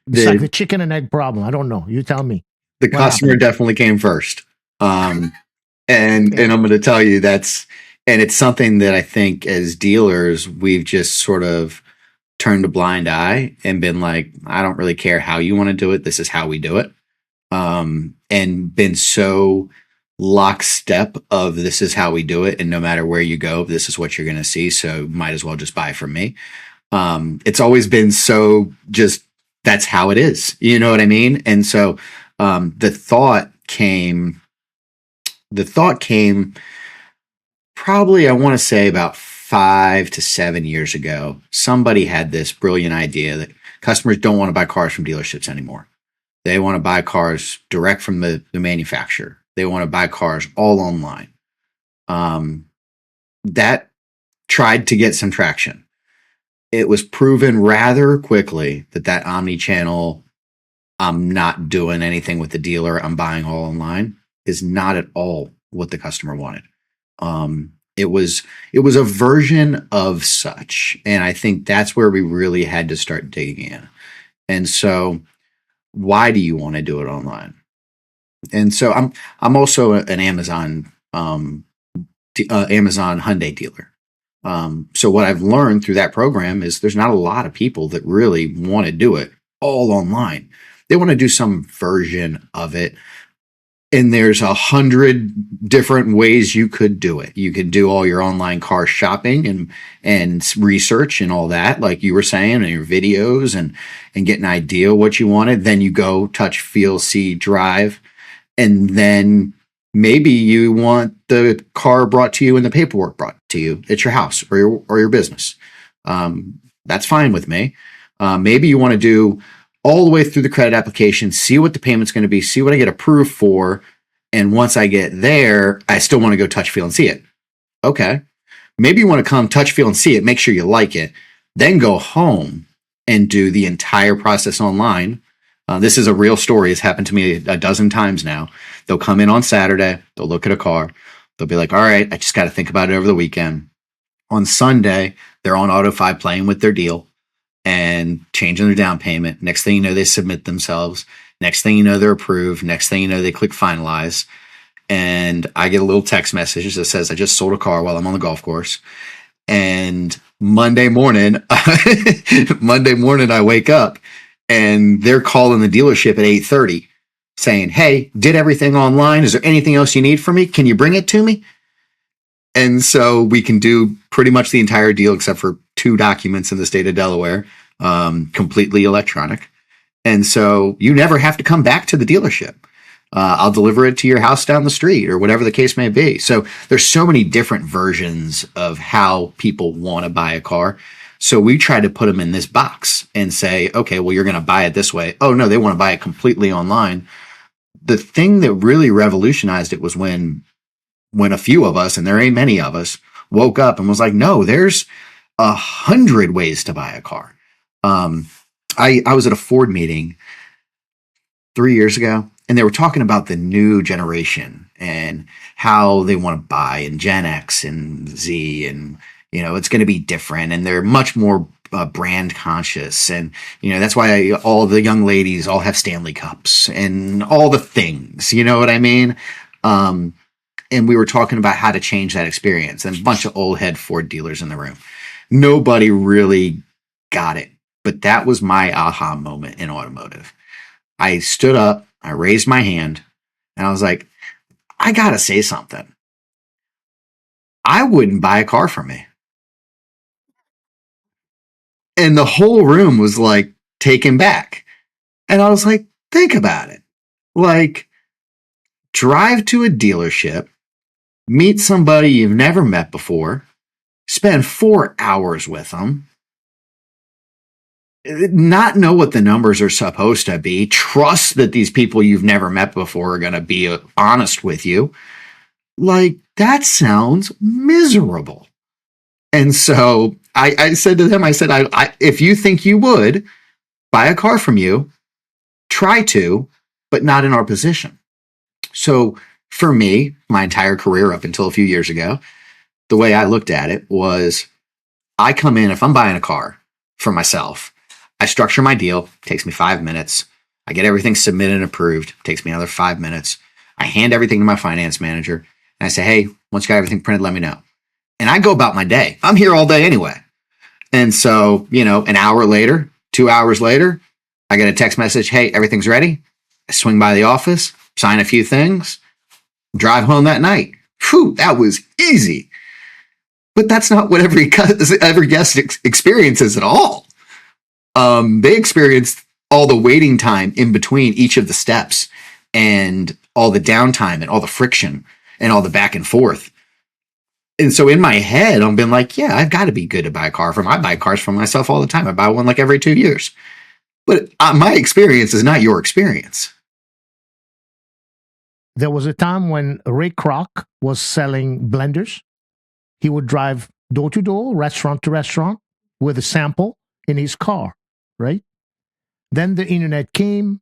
It's like the chicken and egg problem. I don't know. You tell me.
The customer definitely came first. And I'm going to tell you and it's something that I think as dealers, we've just sort of turned a blind eye and been like, I don't really care how you want to do it. This is how we do it. And been so lockstep of this is how we do it. And no matter where you go, this is what you're going to see. So might as well just buy from me. It's always been so just, that's how it is. You know what I mean? And so, the thought came probably, I want to say about 5 to 7 years ago. Somebody had this brilliant idea that customers don't want to buy cars from dealerships anymore. They want to buy cars direct from the manufacturer. They want to buy cars all online. That tried to get some traction. It was proven rather quickly that omni-channel, I'm not doing anything with the dealer, I'm buying all online, is not at all what the customer wanted. It was a version of such. And I think that's where we really had to start digging in. And so why do you want to do it online? And so I'm also an Amazon Hyundai dealer. So what I've learned through that program is there's not a lot of people that really want to do it all online. They want to do some version of it. And there's 100 different ways you could do it. You could do all your online car shopping and research and all that, like you were saying, and your videos and get an idea of what you wanted. Then you go touch, feel, see, drive. And then maybe you want the car brought to you and the paperwork brought to you at your house or your business. That's fine with me. Maybe you want to do all the way through the credit application, see what the payment's going to be, see what I get approved for. And once I get there, I still want to go touch, feel, and see it. Okay. Maybe you want to come touch, feel, and see it, make sure you like it, then go home and do the entire process online. This is a real story. It's happened to me a dozen times now. They'll come in on Saturday. They'll look at a car. They'll be like, all right, I just got to think about it over the weekend. On Sunday, they're on AutoFi playing with their deal and changing their down payment. Next thing you know, they submit themselves. Next thing you know, they're approved. Next thing you know, they click finalize. And I get a little text message that says, I just sold a car while I'm on the golf course. And Monday morning, I wake up and they're calling the dealership at 8:30 saying, hey, did everything online. Is there anything else you need from me? Can you bring it to me? And so we can do pretty much the entire deal except for 2 documents in the state of Delaware, completely electronic. And so you never have to come back to the dealership. I'll deliver it to your house down the street or whatever the case may be. So there's so many different versions of how people want to buy a car. So we try to put them in this box and say, okay, well, you're going to buy it this way. Oh, no, they want to buy it completely online. The thing that really revolutionized it was when a few of us, and there ain't many of us, woke up and was like, no, there's 100 ways to buy a car. I was at a Ford meeting 3 years ago, and they were talking about the new generation and how they want to buy, and Gen X and Z, and it's going to be different, and they're much more brand conscious, and that's why all the young ladies all have Stanley cups and all the things. You know what I mean? And we were talking about how to change that experience, and a bunch of old head Ford dealers in the room. Nobody really got it, but that was my aha moment in automotive. I stood up, I raised my hand, and I was like, I got to say something. I wouldn't buy a car from me. And the whole room was like taken back. And I was like, think about it. Like, drive to a dealership, meet somebody you've never met before, spend 4 hours with them, not know what the numbers are supposed to be, trust that these people you've never met before are going to be honest with you. Like, that sounds miserable. And so I said to them, I said, if you think you would buy a car from you, try to, but not in our position. So for me, my entire career up until a few years ago, the way I looked at it was, I come in, if I'm buying a car for myself, I structure my deal, takes me 5 minutes. I get everything submitted and approved, takes me another 5 minutes. I hand everything to my finance manager, and I say, hey, once you got everything printed, let me know. And I go about my day. I'm here all day anyway. And so, an hour later, 2 hours later, I get a text message, hey, everything's ready. I swing by the office, sign a few things, drive home that night. Phew, that was easy. But that's not what every guest experiences at all. They experienced all the waiting time in between each of the steps, and all the downtime, and all the friction, and all the back and forth. And so in my head, I'm been like, yeah, I've got to be good to buy a car from. I buy cars from myself all the time. I buy one like every 2 years. But my experience is not your experience.
There was a time when Ray Kroc was selling blenders. He would drive door to door, restaurant to restaurant, with a sample in his car, right? Then the internet came.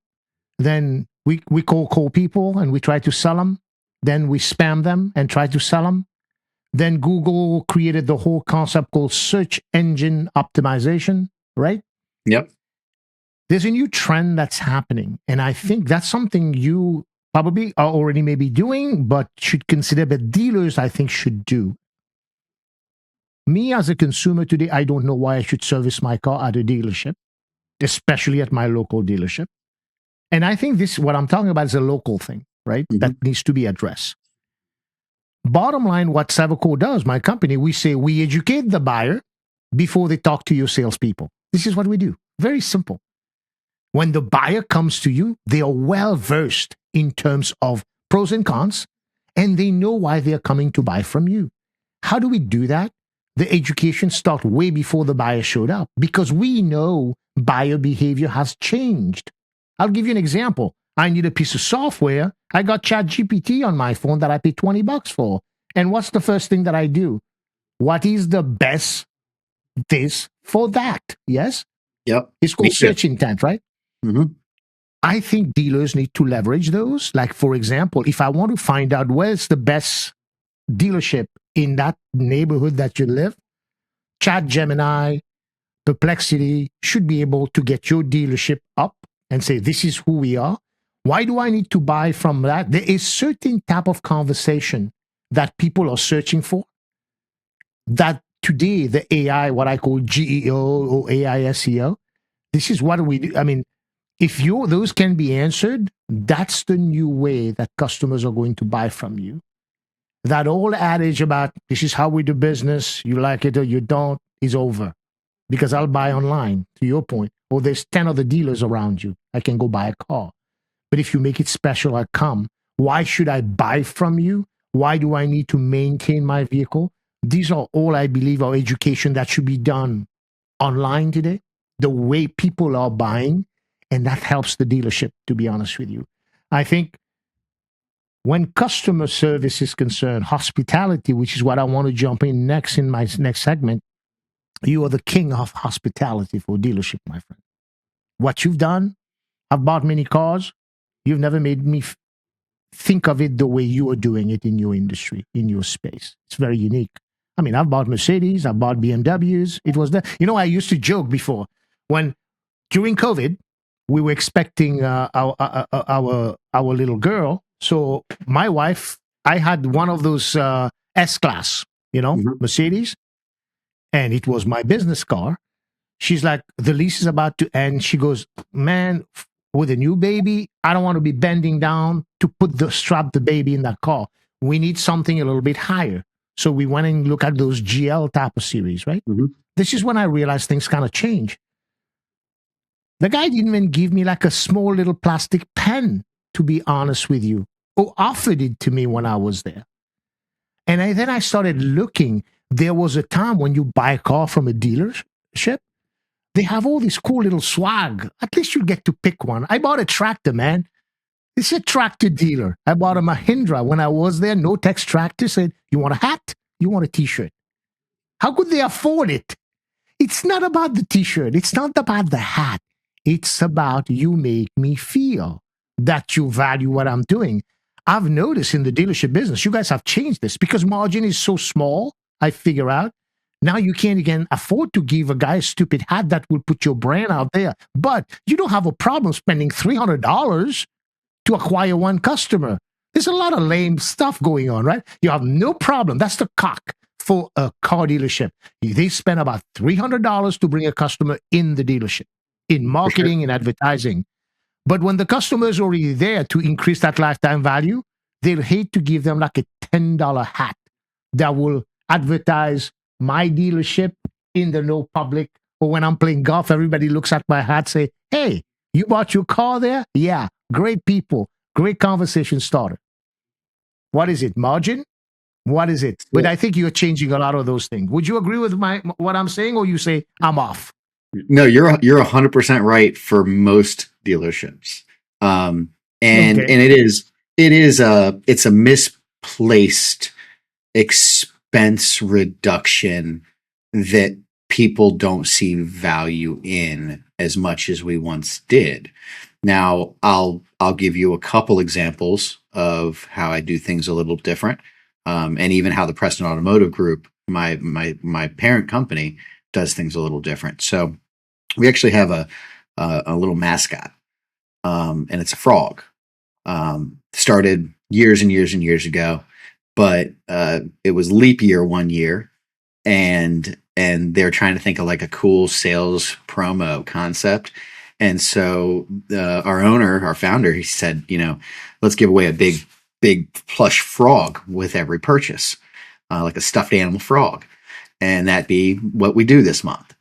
Then we call people and we try to sell them. Then we spam them and try to sell them. Then Google created the whole concept called search engine optimization, right?
Yep.
There's a new trend that's happening. And I think that's something you probably are already maybe doing, but should consider, but dealers, I think, should do. Me as a consumer today, I don't know why I should service my car at a dealership, especially at my local dealership. And I think this, what I'm talking about, is a local thing, right?
Mm-hmm.
That needs to be addressed. Bottom line, what Savico does, my company, we say we educate the buyer before they talk to your salespeople. This is what we do. Very simple. When the buyer comes to you, they are well versed in terms of pros and cons, and they know why they are coming to buy from you. How do we do that? The education starts way before the buyer showed up, because we know buyer behavior has changed. I'll give you an example. I need a piece of software. I got ChatGPT on my phone that I pay $20 for. And what's the first thing that I do? What is the best this for that? Yes?
Yep.
It's called search intent, right?
Mm-hmm.
I think dealers need to leverage those. Like, for example, if I want to find out where's the best dealership in that neighborhood that you live, ChatGemini, Perplexity should be able to get your dealership up and say, this is who we are. Why do I need to buy from that? There is certain type of conversation that people are searching for, that today the AI, what I call GEO or AI SEO, this is what we do. I mean, if those can be answered, that's the new way that customers are going to buy from you. That old adage about this is how we do business, you like it or you don't, is over. Because I'll buy online, to your point, or there's 10 other dealers around you. I can go buy a car. But if you make it special, I come. Why should I buy from you? Why do I need to maintain my vehicle? These are all, I believe, are education that should be done online today, the way people are buying, and that helps the dealership, to be honest with you. I think when customer service is concerned, hospitality, which is what I want to jump in next in my next segment, you are the king of hospitality for dealership, my friend. What you've done, I've bought many cars. You've never made me think of it the way you are doing it in your industry, in your space. It's very unique. I mean, I've bought Mercedes, I've bought BMWs. It was the, you know, I used to joke before when during COVID, we were expecting our little girl. So my wife, I had one of those S class, you know, Mercedes, and it was my business car. She's like, the lease is about to end. She goes, man, with a new baby, I don't want to be bending down to strap the baby in that car. We need something a little bit higher. So we went and looked at those GL type of series, right? This is when I realized things kind of change. The guy didn't even give me like a small little plastic pen, to be honest with you, or offered it to me when I was there. And then I started looking. There was a time when you buy a car from a dealership, they have all this cool little swag. At least you get to pick one. I bought a tractor, man. It's a tractor dealer. I bought a Mahindra. When I was there, No Tex Tractor said, you want a hat? You want a t-shirt? How could they afford it? It's not about the t-shirt. It's not about the hat. It's about you make me feel that you value what I'm doing. I've noticed in the dealership business, you guys have changed this because margin is so small, I figure out. Now you can't again afford to give a guy a stupid hat that will put your brand out there. But you don't have a problem spending $300 to acquire one customer. There's a lot of lame stuff going on, right? You have no problem. That's the cock for a car dealership. They spend about $300 to bring a customer in the dealership, in marketing and advertising. But when the customer is already there to increase that lifetime value, they'll hate to give them like a $10 hat that will advertise my dealership in the no public. Or when I'm playing golf, everybody looks at my hat, say, hey, you bought your car there? Yeah, great people, great conversation starter. What is it, margin? What is it? But I think you're changing a lot of those things. Would you agree with what I'm saying, or you say I'm off?
No, you're 100% right for most dealerships, and it's a misplaced expense reduction that people don't see value in as much as we once did. Now, I'll give you a couple examples of how I do things a little different, and even how the Preston Automotive Group, my parent company, does things a little different. So we actually have a little mascot, and it's a frog. Started years and years and years ago, but it was leap year one year, and they're trying to think of like a cool sales promo concept. And so our founder, he said, let's give away a big plush frog with every purchase, like a stuffed animal frog. And that'd be what we do this month.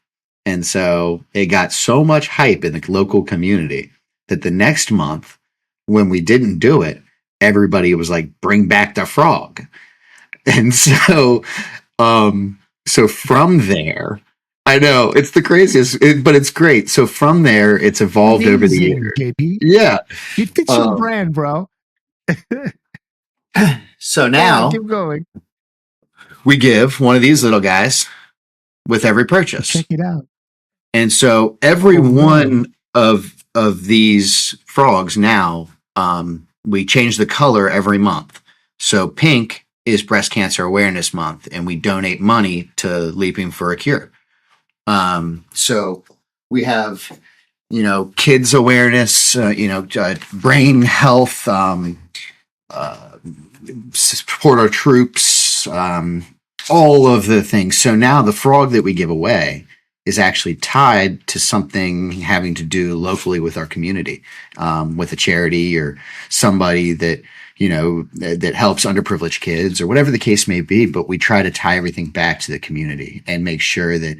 And so it got so much hype in the local community that the next month, when we didn't do it, everybody was like, bring back the frog. And so, so from there, I know it's the craziest, but it's great. So from there, it's evolved over the years.
JB.
Yeah.
You fit your brand, bro.
So now
keep going.
We give one of these little guys with every purchase.
Check it out.
And so every one of these frogs now, we change the color every month. So pink is Breast Cancer Awareness Month, and we donate money to Leaping for a Cure. So we have, kids awareness, brain health, support our troops, all of the things. So now the frog that we give away is actually tied to something having to do locally with our community, with a charity or somebody that, that helps underprivileged kids or whatever the case may be. But we try to tie everything back to the community and make sure that,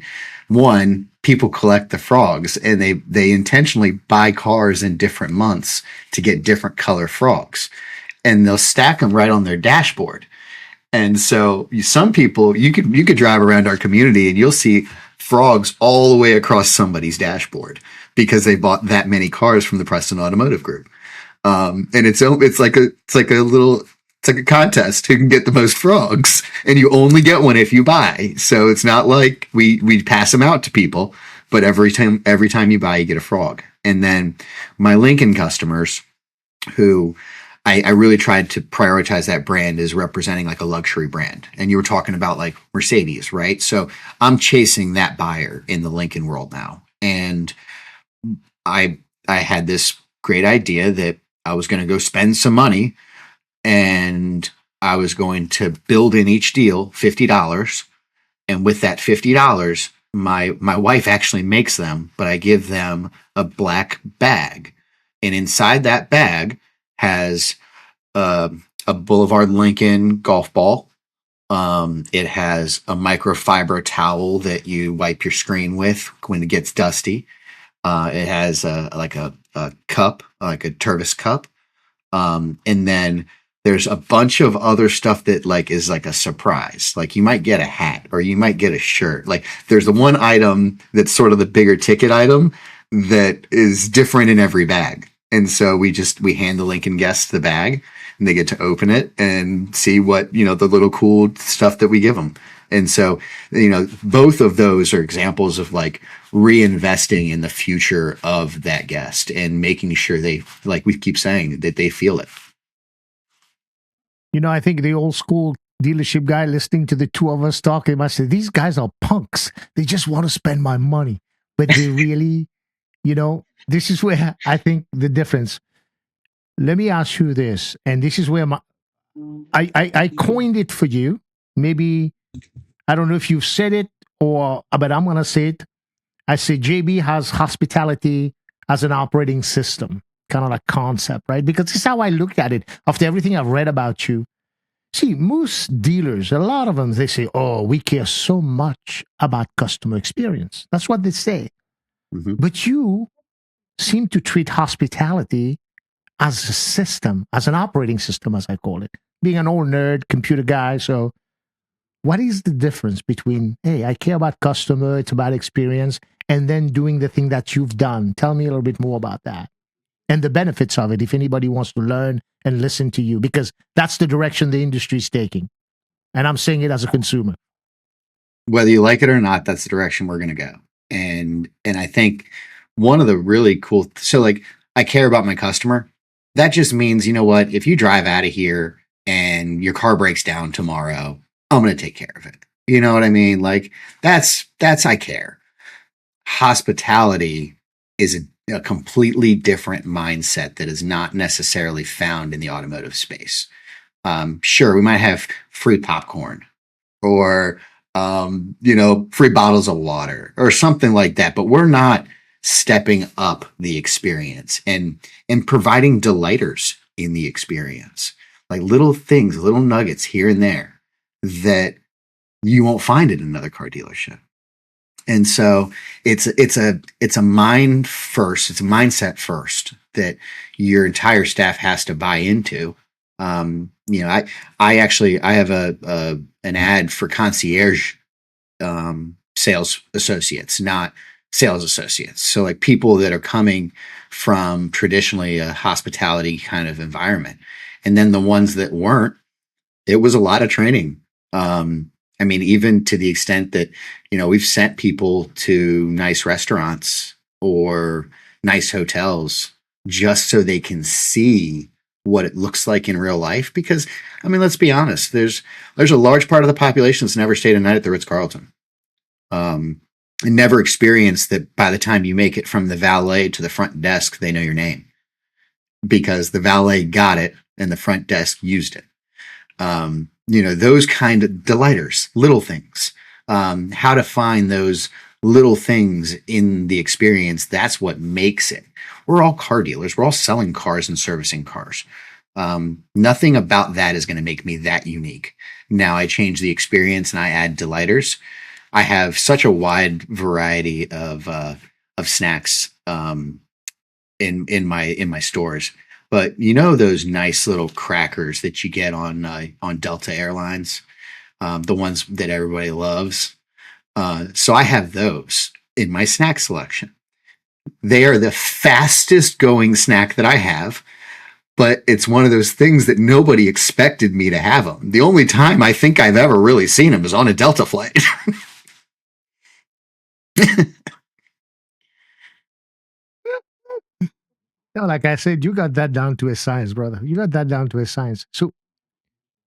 one, people collect the frogs, and they intentionally buy cars in different months to get different color frogs, and they'll stack them right on their dashboard. And so some people, you could drive around our community and you'll see frogs all the way across somebody's dashboard because they bought that many cars from the Preston Automotive Group. And it's like a contest who can get the most frogs, and you only get one if you buy. So it's not like we pass them out to people, but every time you buy, you get a frog. And then my Lincoln customers, who I really tried to prioritize that brand as representing like a luxury brand. And you were talking about like Mercedes, right? So I'm chasing that buyer in the Lincoln world now. And I I had this great idea that I was going to go spend some money and I was going to build in each deal $50. And with that $50, my wife actually makes them, but I give them a black bag. And inside that bag has uh, a Boulevard Lincoln golf ball. It has a microfiber towel that you wipe your screen with when it gets dusty. It has a cup, like a Tervis cup. And then there's a bunch of other stuff that like is like a surprise. Like you might get a hat or you might get a shirt. Like there's the one item that's sort of the bigger ticket item that is different in every bag. And so we hand the Lincoln guests the bag and they get to open it and see what, the little cool stuff that we give them. And so, both of those are examples of like reinvesting in the future of that guest and making sure they, like we keep saying, that they feel it.
I think the old school dealership guy listening to the two of us talking, I said, these guys are punks. They just want to spend my money. But they really, this is where I think the difference. Let me ask you this, and this is where I coined it for you. Maybe, I don't know if you've said it but I'm going to say it. I say JB has hospitality as an operating system, kind of like concept, right? Because this is how I look at it after everything I've read about you. See, most dealers, a lot of them, they say, oh, we care so much about customer experience. That's what they say.
Mm-hmm.
But you seem to treat hospitality as a system, as an operating system, as I call it. Being an old nerd, computer guy, so what is the difference between, hey, I care about customer, it's about experience, and then doing the thing that you've done? Tell me a little bit more about that and the benefits of it if anybody wants to learn and listen to you, because that's the direction the industry is taking. And I'm saying it as a consumer.
Whether you like it or not, that's the direction we're going to go. And I think one of the really cool, so like I care about my customer. That just means, you know what, if you drive out of here and your car breaks down tomorrow, I'm going to take care of it. You know what I mean? Like that's I care. Hospitality is a completely different mindset that is not necessarily found in the automotive space. Sure, we might have free popcorn or, free bottles of water or something like that, but we're not stepping up the experience and providing delighters in the experience, like little things, little nuggets here and there that you won't find at another car dealership. And so it's a mind first, it's a mindset first that your entire staff has to buy into. I have an ad for concierge sales associates, not sales associates. So like people that are coming from traditionally a hospitality kind of environment. And then the ones that weren't, it was a lot of training. Even to the extent that, we've sent people to nice restaurants or nice hotels just so they can see what it looks like in real life. Because, let's be honest, there's a large part of the population that's never stayed a night at the Ritz-Carlton. And never experienced that by the time you make it from the valet to the front desk, they know your name because the valet got it and the front desk used it. Those kind of delighters, little things, how to find those little things in the experience. That's what makes it. We're all car dealers. We're all selling cars and servicing cars. Nothing about that is going to make me that unique. Now I change the experience and I add delighters. I have such a wide variety of snacks, in my stores. But those nice little crackers that you get on Delta Airlines, the ones that everybody loves. So I have those in my snack selection. They are the fastest going snack that I have, but it's one of those things that nobody expected me to have them. The only time I think I've ever really seen them is on a Delta flight.
No, like I said, you got that down to a science, brother. You got that down to a science. So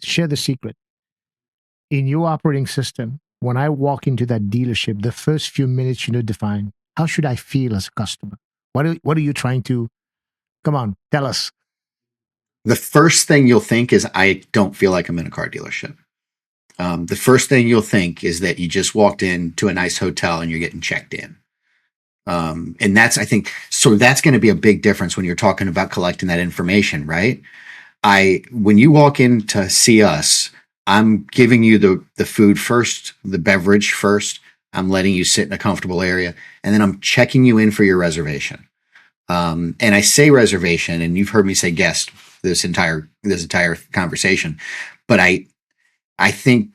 share the secret. In your operating system, when I walk into that dealership, the first few minutes, define how should I feel as a customer? What are you trying to, come on, tell us.
The first thing you'll think is, I don't feel like I'm in a car dealership. The first thing you'll think is that you just walked into a nice hotel and you're getting checked in. And that's, I think, so that's going to be a big difference when you're talking about collecting that information, right? When you walk in to see us, I'm giving you the food first, the beverage first. I'm letting you sit in a comfortable area, and then I'm checking you in for your reservation. And I say reservation, and you've heard me say guest this entire conversation, but I think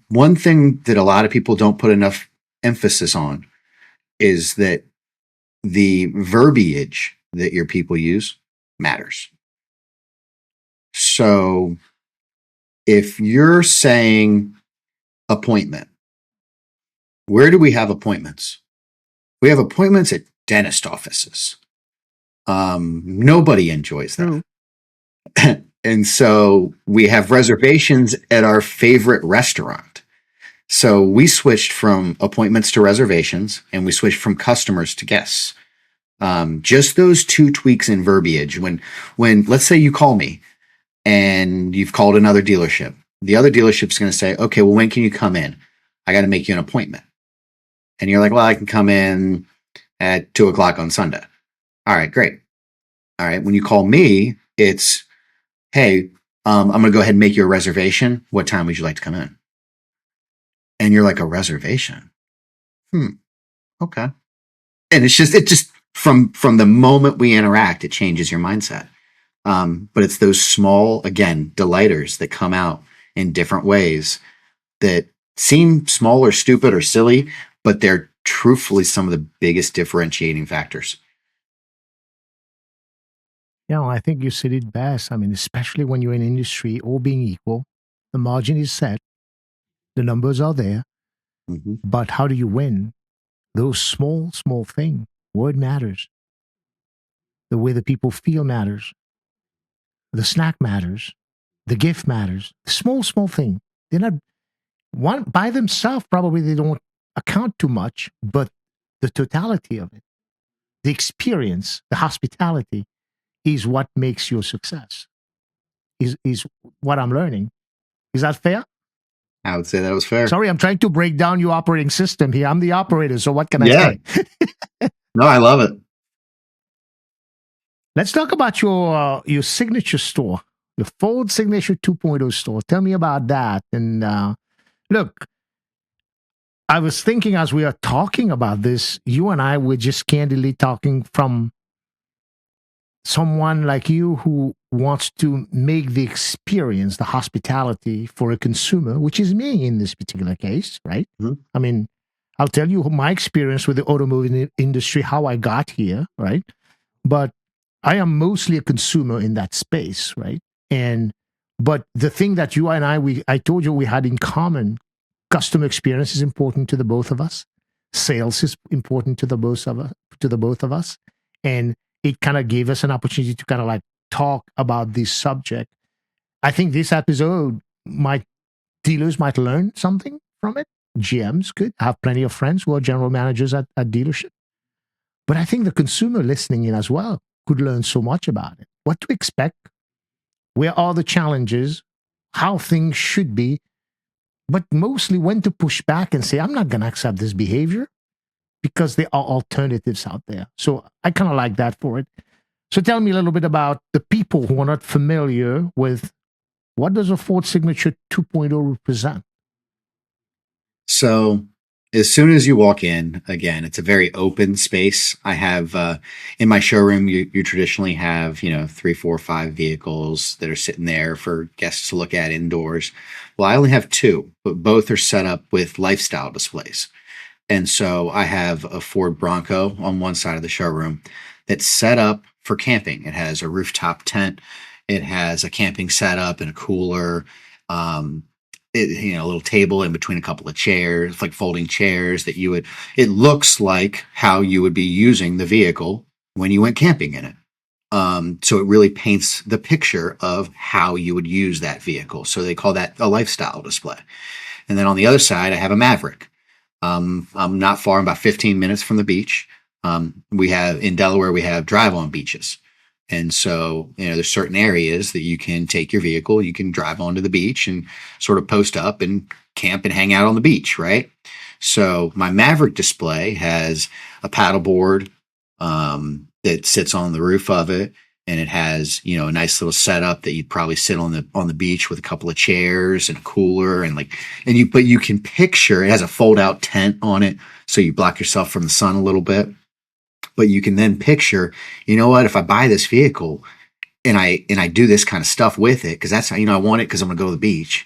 one thing that a lot of people don't put enough emphasis on is that the verbiage that your people use matters. So if you're saying appointment, where do we have appointments? We have appointments at dentist offices. Nobody enjoys that. And so we have reservations at our favorite restaurant. So we switched from appointments to reservations, and we switched from customers to guests. Just those two tweaks in verbiage. When let's say you call me and you've called another dealership, the other dealership's going to say, okay, well, when can you come in? I got to make you an appointment. And you're like, well, I can come in at 2:00 on Sunday. All right, great. All right. When you call me, it's, hey, I'm going to go ahead and make you a reservation. What time would you like to come in? And you're like, a reservation? Okay. And it just from the moment we interact, it changes your mindset. But it's those small, again, delighters that come out in different ways that seem small or stupid or silly, but they're truthfully some of the biggest differentiating factors.
Yeah, well, I think you said it best. I mean, especially when you're in industry, all being equal, the margin is set, the numbers are there, but how do you win? Those small things. Word matters. The way the people feel matters. The snack matters. The gift matters. The small thing. They're not one by themselves. Probably they don't account too much, but the totality of it, the experience, the hospitality, is what makes your success. Is what I'm learning. Is that fair?
I would say that was fair.
Sorry, I'm trying to break down your operating system here. I'm the operator, so what can I say?
No, I love it.
Let's talk about your signature store, your Ford Signature 2.0 store. Tell me about that. And look, I was thinking as we are talking about this, you and I were just candidly talking from someone like you who wants to make the experience, the hospitality for a consumer, which is me in this particular case, right? I mean, I'll tell you my experience with the automotive industry, how I got here, right? But I am mostly a consumer in that space, right? But the thing that you and I told you we had in common, customer experience is important to the both of us. Sales is important to the both of us. And it kind of gave us an opportunity to kind of like talk about this subject. I think this episode dealers might learn something from it. GMs could. I have plenty of friends who are general managers at dealership. But I think the consumer listening in as well could learn so much about it. What to expect, where are the challenges, how things should be, but mostly when to push back and say, I'm not going to accept this behavior because there are alternatives out there. So I kind of like that for it. So tell me a little bit about the people who are not familiar with what does a Ford Signature 2.0 represent?
So as soon as you walk in, again, it's a very open space. I have in my showroom, you traditionally have 3, 4, 5 vehicles that are sitting there for guests to look at indoors. Well, I only have 2, but both are set up with lifestyle displays. And so I have a Ford Bronco on one side of the showroom that's set up for camping. It has a rooftop tent. It has a camping setup and a cooler. A little table in between a couple of chairs, like folding chairs that it looks like how you would be using the vehicle when you went camping in it. So it really paints the picture of how you would use that vehicle. So they call that a lifestyle display. And then on the other side, I have a Maverick. I'm not far, I'm about 15 minutes from the beach. We have in Delaware, we have drive on beaches. And so, there's certain areas that you can take your vehicle, you can drive onto the beach and sort of post up and camp and hang out on the beach, right? So my Maverick display has a paddleboard that sits on the roof of it, and it has a nice little setup that you'd probably sit on the beach with a couple of chairs and a cooler but you can picture it has a fold out tent on it, so you block yourself from the sun a little bit. But you can then picture, what, if I buy this vehicle and I do this kind of stuff with it, because that's how, I want it because I'm going to go to the beach.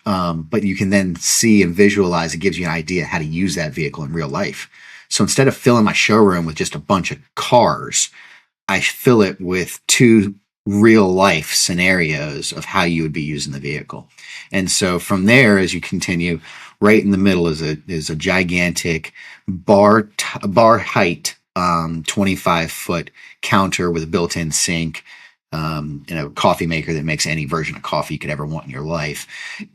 But you can then see and visualize, it gives you an idea how to use that vehicle in real life. So instead of filling my showroom with just a bunch of cars, I fill it with 2 real life scenarios of how you would be using the vehicle. And so from there, as you continue, right in the middle is a gigantic bar height 25-foot counter with a built-in sink, and a coffee maker that makes any version of coffee you could ever want in your life,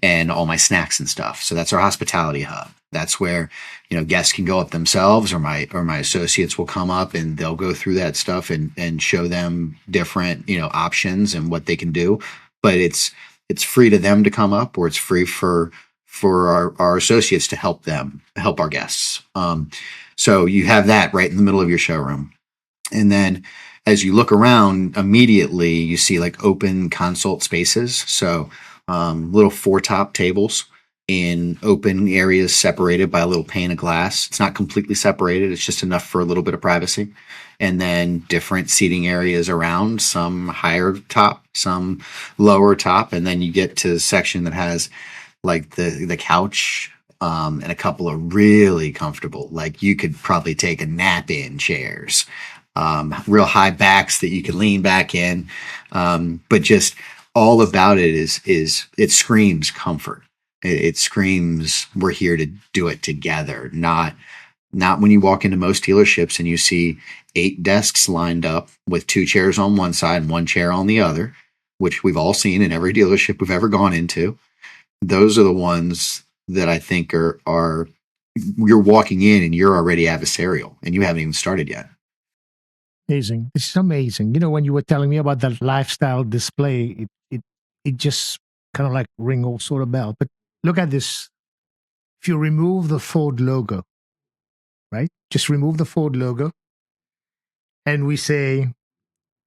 and all my snacks and stuff. So that's our hospitality hub. That's where, guests can go up themselves, or my associates will come up and they'll go through that stuff and show them different, options and what they can do. But it's free to them to come up, or it's free for our associates to help our guests. So you have that right in the middle of your showroom. And then as you look around, immediately you see like open consult spaces. So little 4-top tables in open areas separated by a little pane of glass. It's not completely separated. It's just enough for a little bit of privacy. And then different seating areas around, some higher top, some lower top. And then you get to the section that has like the couch, and a couple of really comfortable, like you could probably take a nap in chairs, real high backs that you can lean back in. But just all about it is it screams comfort. It screams, we're here to do it together. Not when you walk into most dealerships and you see 8 desks lined up with 2 chairs on one side and 1 chair on the other, which we've all seen in every dealership we've ever gone into. Those are the ones that I think are you're walking in and you're already adversarial and you haven't even started yet.
Amazing. This is amazing. When you were telling me about that lifestyle display, it just kind of like ring all sort of bell. But look at this. If you remove the Ford logo, right? Just remove the Ford logo, and we say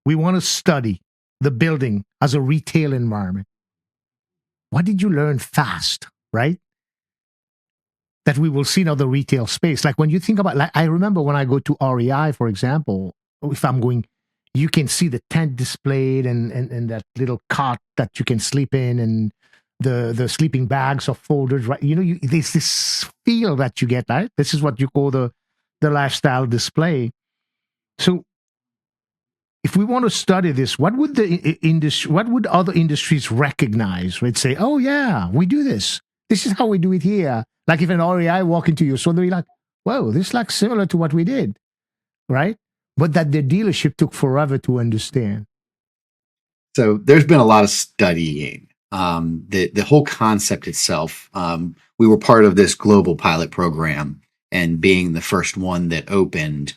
we want to study the building as a retail environment. What did you learn fast, right? That we will see in other retail space. Like when you think about, like I remember when I go to REI, for example, if I'm going, you can see the tent displayed and that little cot that you can sleep in, and the sleeping bags or folders, right? There's this feel that you get, right? This is what you call the lifestyle display. So if we want to study this, what would what would other industries recognize? Right? Say, oh yeah, we do this. This is how we do it here. Like if an REI walk into your store, they'll be like, whoa, this is like similar to what we did, right? But that the dealership took forever to understand.
So there's been a lot of studying. The whole concept itself, we were part of this global pilot program, and being the first one that opened,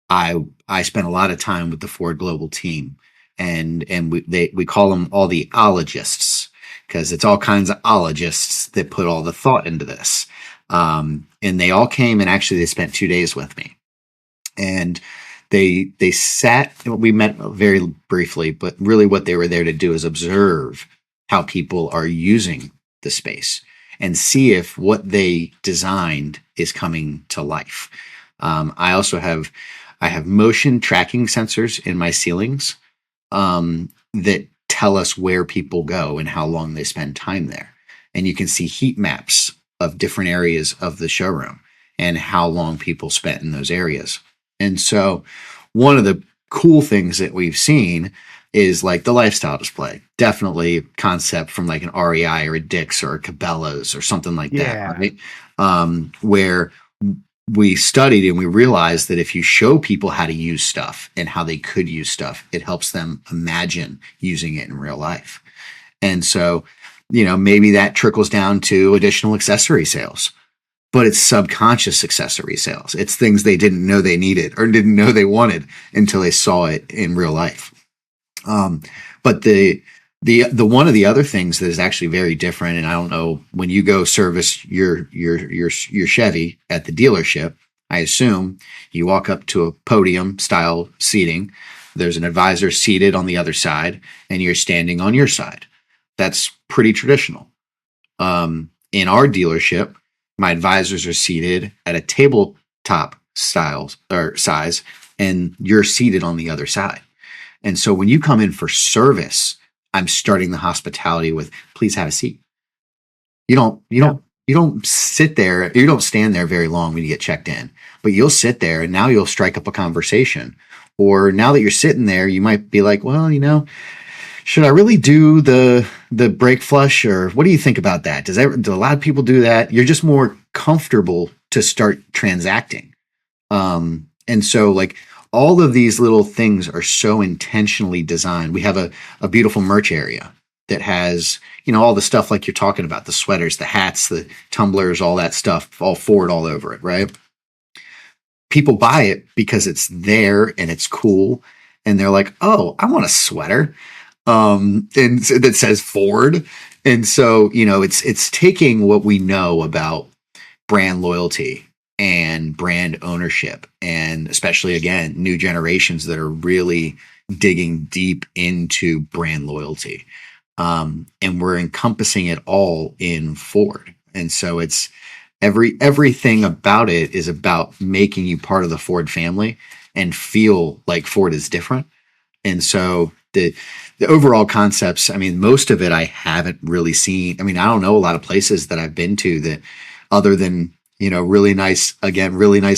I spent a lot of time with the Ford Global team, and we call them all the ologists, because it's all kinds of ologists that put all the thought into this. And they all came, and actually they spent 2 days with me, and they sat. We met very briefly, but really what they were there to do is observe how people are using the space and see if what they designed is coming to life. I also have motion tracking sensors in my ceilings that tell us where people go and how long they spend time there. And you can see heat maps of different areas of the showroom and how long people spent in those areas. And so one of the cool things that we've seen is like the lifestyle display. Definitely concept from like an REI or a Dick's or a Cabela's or something like that, right? Where we studied and we realized that if you show people how to use stuff and how they could use stuff, it helps them imagine using it in real life. And so, maybe that trickles down to additional accessory sales, but it's subconscious accessory sales. It's things they didn't know they needed or didn't know they wanted until they saw it in real life. But the one of the other things that is actually very different, and I don't know, when you go service your Chevy at the dealership, I assume you walk up to a podium style seating. There's an advisor seated on the other side, and you're standing on your side. That's pretty traditional. In our dealership, my advisors are seated at a tabletop styles or size, and you're seated on the other side. And so when you come in for service, I'm starting the hospitality with, please have a seat. You don't sit there. You don't stand there very long when you get checked in, but you'll sit there and now you'll strike up a conversation. Or now that you're sitting there, you might be like, well, should I really do the brake flush, or what do you think about that? Do a lot of people do that? You're just more comfortable to start transacting. And so like all of these little things are so intentionally designed. We have a beautiful merch area that has, all the stuff like you're talking about, the sweaters, the hats, the tumblers, all that stuff, all Ford all over it, right? People buy it because it's there and it's cool. And they're like, oh, I want a sweater. And that says Ford. And so, it's taking what we know about brand loyalty and brand ownership, and especially, again, new generations that are really digging deep into brand loyalty. And we're encompassing it all in Ford. And so it's everything about it is about making you part of the Ford family and feel like Ford is different. And so the overall concepts, most of it I haven't really seen. I don't know a lot of places that I've been to that, other than, really nice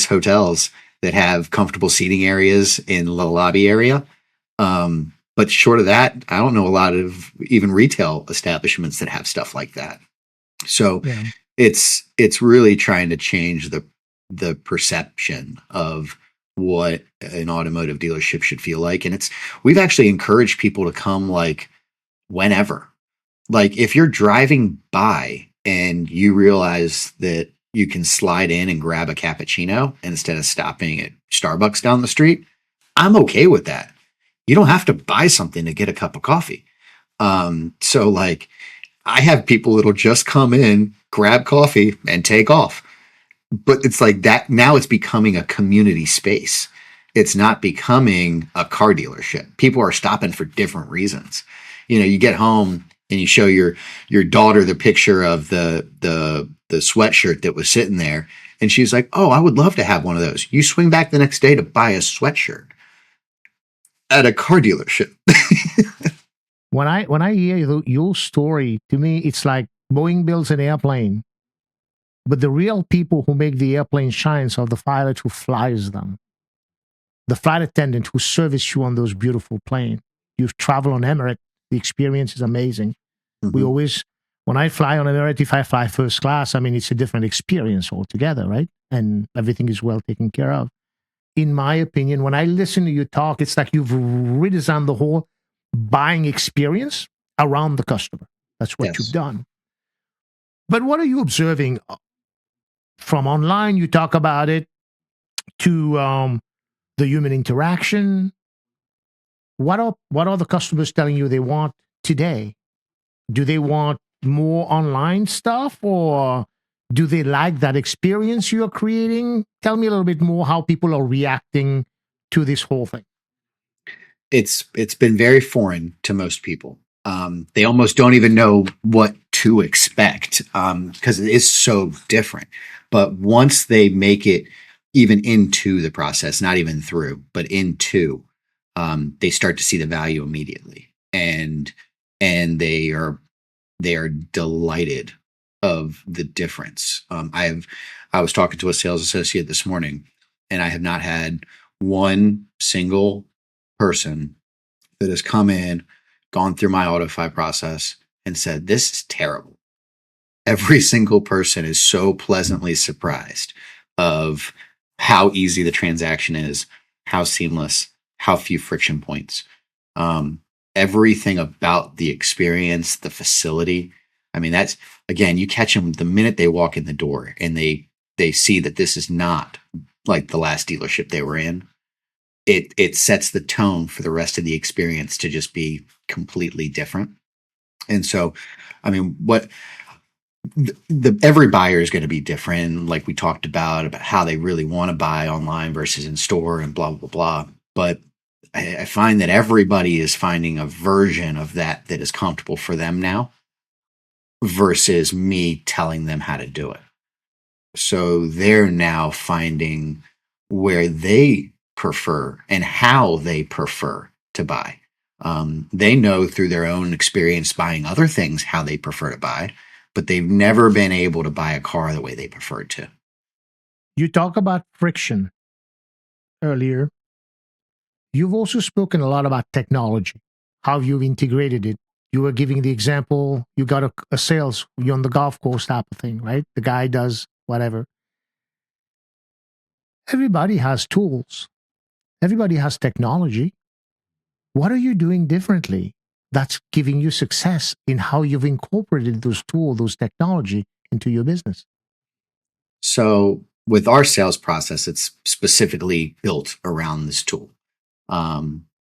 hotels that have comfortable seating areas in the lobby area. But short of that, I don't know a lot of even retail establishments that have stuff like that. So
Yeah.
it's really trying to change the perception of what an automotive dealership should feel like. And we've actually encouraged people to come like whenever. Like if you're driving by and you realize that you can slide in and grab a cappuccino instead of stopping at Starbucks down the street, I'm okay with that. You don't have to buy something to get a cup of coffee. So like I have people that'll just come in, grab coffee and take off. But it's like that now it's becoming a community space. It's not becoming a car dealership. People are stopping for different reasons. You get home and you show your daughter the picture of the sweatshirt that was sitting there, and she's like, "Oh, I would love to have one of those." You swing back the next day to buy a sweatshirt at a car dealership.
When I hear your story, to me, it's like Boeing builds an airplane, but the real people who make the airplane shines are the pilot who flies them, the flight attendant who service you on those beautiful planes. You've traveled on Emirates. The experience is amazing.
Mm-hmm.
When I fly on Emirates, if I fly first class, it's a different experience altogether, right? And everything is well taken care of. In my opinion, when I listen to you talk, it's like you've redesigned the whole buying experience around the customer. That's what you've
Yes.
done. But what are you observing from online? You talk about it to the human interaction. What are the customers telling you they want today? Do they want more online stuff, or do they like that experience you're creating? Tell me a little bit more how people are reacting to this whole thing.
It's been very foreign to most people. They almost don't even know what to expect because it is so different. But once they make it even into the process, not even through, but into, they start to see the value immediately, and they are delighted of the difference. I was talking to a sales associate this morning, and I have not had one single person that has come in, gone through my AutoFi process and said, "This is terrible." Every single person is so pleasantly surprised of how easy the transaction is, how seamless, how few friction points. Everything about the experience, the facility. I mean, that's, again, you catch them the minute they walk in the door and they see that this is not like the last dealership they were in. It sets the tone for the rest of the experience to just be completely different. And so, I mean, what every buyer is going to be different, like we talked about how they really want to buy online versus in store and blah, blah, blah. But I find that everybody is finding a version of that is comfortable for them now versus me telling them how to do it. So they're now finding where they prefer and how they prefer to buy. They know through their own experience buying other things how they prefer to buy, but they've never been able to buy a car the way they preferred to.
You talk about friction earlier. You've also spoken a lot about technology, how you've integrated it. You were giving the example, you got a sales, you're on the golf course type of thing, right? The guy does whatever. Everybody has tools. Everybody has technology. What are you doing differently that's giving you success in how you've incorporated those tools, those technology into your business?
So with our sales process, it's specifically built around this tool.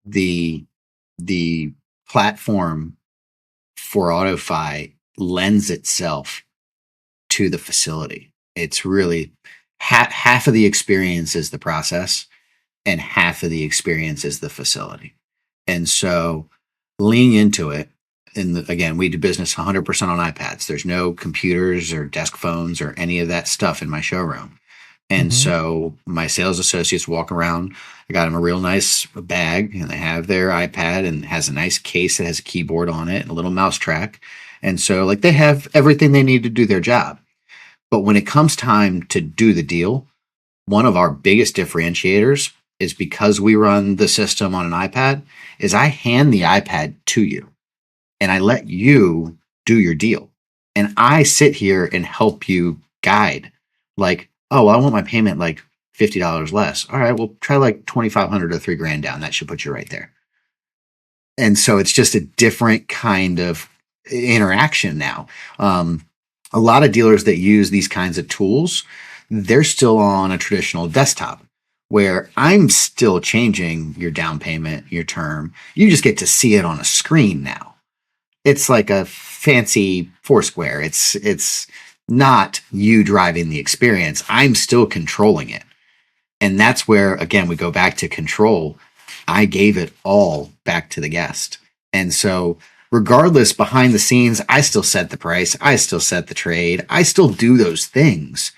The platform for AutoFi lends itself to the facility. It's really half of the experience is the process and half of the experience is the facility. And so lean into it. And again, we do business 100% on iPads. There's no computers or desk phones or any of that stuff in my showroom. And so my sales associates walk around. I got them a real nice bag and they have their iPad and it has a nice case that has a keyboard on it and a little mouse track. And so like they have everything they need to do their job. But when it comes time to do the deal, one of our biggest differentiators is because we run the system on an iPad is I hand the iPad to you and I let you do your deal. And I sit here and help you guide like, oh, well, I want my payment like $50 less. All right, well, try like 2,500 or $3,000 down. That should put you right there. And so it's just a different kind of interaction now. A lot of dealers that use these kinds of tools, they're still on a traditional desktop where I'm still changing your down payment, your term. You just get to see it on a screen now. It's like a fancy Foursquare. It's not you driving the experience. I'm still controlling it. And that's where, again, we go back to control. I gave it all back to the guest. And so regardless, behind the scenes, I still set the price. I still set the trade. I still do those things.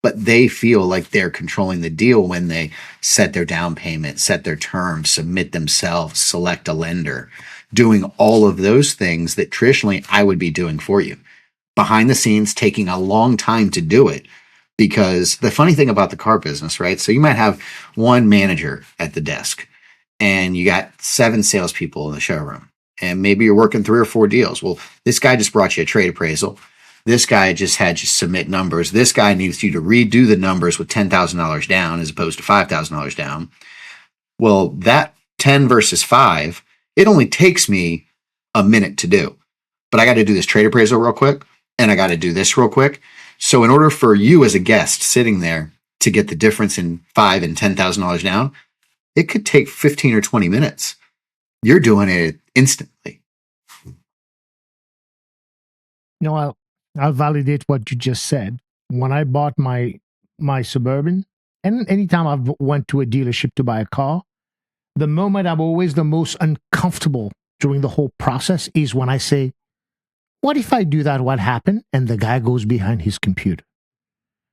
But they feel like they're controlling the deal when they set their down payment, set their terms, submit themselves, select a lender, doing all of those things that traditionally I would be doing for you. Behind the scenes, taking a long time to do it. Because the funny thing about the car business, right? So you might have one manager at the desk and you got 7 salespeople in the showroom. And maybe you're working 3 or 4 deals. Well, this guy just brought you a trade appraisal. This guy just had you submit numbers. This guy needs you to redo the numbers with $10,000 down as opposed to $5,000 down. Well, that 10 versus 5, it only takes me a minute to do. But I got to do this trade appraisal real quick. And I got to do this real quick. So in order for you as a guest sitting there to get the difference in $5,000 and $10,000 down, it could take 15 or 20 minutes. You're doing it instantly.
No, I'll validate what you just said. When I bought my Suburban, and anytime I've went to a dealership to buy a car, the moment I'm always the most uncomfortable during the whole process is when I say, what if I do that? What happened? And the guy goes behind his computer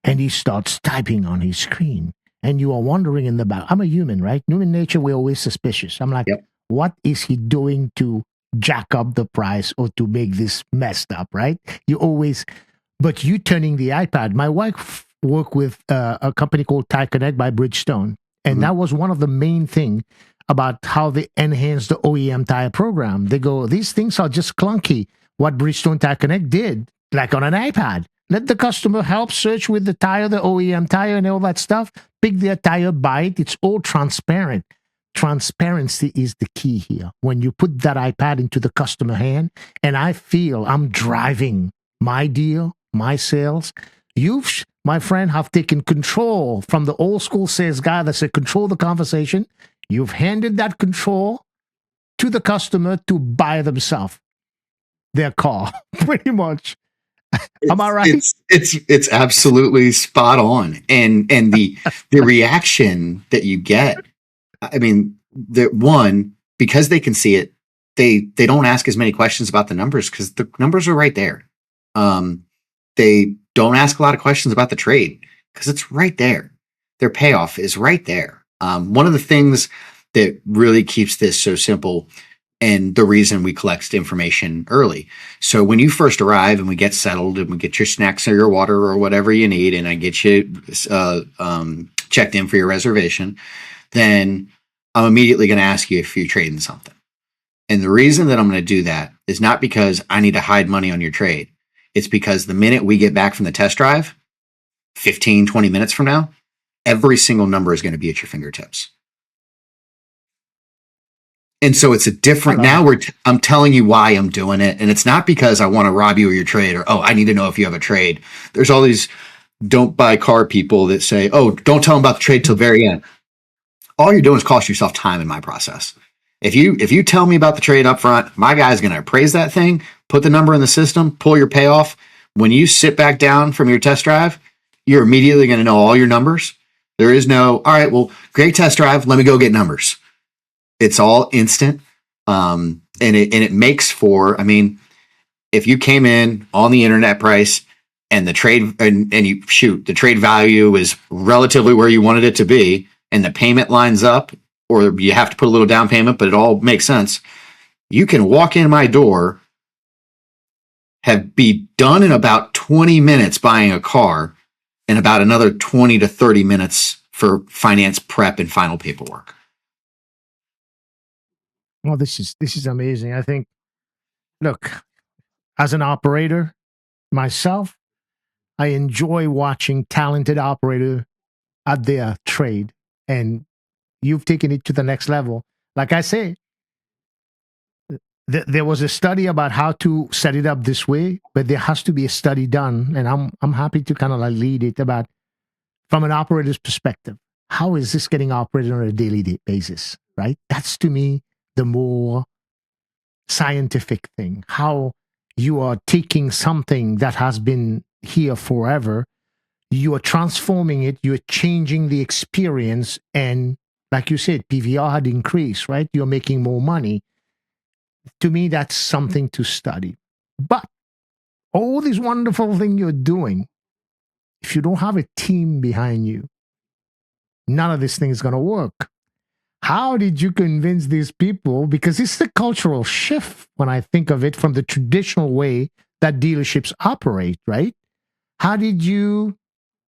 and he starts typing on his screen. And you are wondering in the back. I'm a human, right? Human nature, we're always suspicious. I'm like, What is he doing to jack up the price or to make this messed up, right? You always, but you turning the iPad. My wife worked with a company called Tire Connect by Bridgestone. And that was one of the main thing about how they enhance the OEM tire program. They go, these things are just clunky. What Bridgestone Tire Connect did, like on an iPad, Let the customer help search with the tire, the OEM tire, and all that stuff. Pick their tire, buy it. It's all transparent. Transparency is the key here. When you put that iPad into the customer hand, and I feel I'm driving my deal, my sales, you, my friend, have taken control from the old school sales guy that said control the conversation. You've handed that control to the customer to buy themselves their car, pretty much. Am I right?
It's absolutely spot on, and the reaction that you get. I mean, the one, because they can see it, they don't ask as many questions about the numbers because the numbers are right there. They don't ask a lot of questions about the trade because it's right there. Their payoff is right there. One of the things that really keeps this so simple, and the reason we collect information early. So when you first arrive and we get settled and we get your snacks or your water or whatever you need, and I get you checked in for your reservation, then I'm immediately going to ask you if you're trading something. And the reason that I'm going to do that is not because I need to hide money on your trade. It's because the minute we get back from the test drive, 15, 20 minutes from now, every single number is going to be at your fingertips. And so it's a different, now I'm telling you why I'm doing it. And it's not because I want to rob you of your trade or, oh, I need to know if you have a trade. There's all these don't buy car people that say, oh, don't tell them about the trade till the very end. All you're doing is cost yourself time in my process. If you tell me about the trade up front, my guy's going to appraise that thing, put the number in the system, pull your payoff. When you sit back down from your test drive, you're immediately going to know all your numbers. There is no, all right, well, great test drive. Let me go get numbers. It's all instant. And it makes for, I mean, if you came in on the internet price and the trade and you the trade value is relatively where you wanted it to be, and the payment lines up, or you have to put a little down payment, but it all makes sense. You can walk in my door, be done in about 20 minutes buying a car, and about another 20 to 30 minutes for finance prep and final paperwork.
Well, this is amazing. I think, look, as an operator myself, I enjoy watching talented operator at their trade, and you've taken it to the next level. Like I say, there was a study about how to set it up this way, but there has to be a study done, and I'm happy to kind of like lead it about from an operator's perspective. How is this getting operated on a daily basis? Right? That's to me the more scientific thing. How you are taking something that has been here forever, you are transforming it, you're changing the experience, and like you said, PVR had increased, right? You're making more money. To me, that's something to study. But all this wonderful thing you're doing, if you don't have a team behind you, none of this thing is going to work. How did you convince these people? Because it's a cultural shift when I think of it from the traditional way that dealerships operate, right? How did you?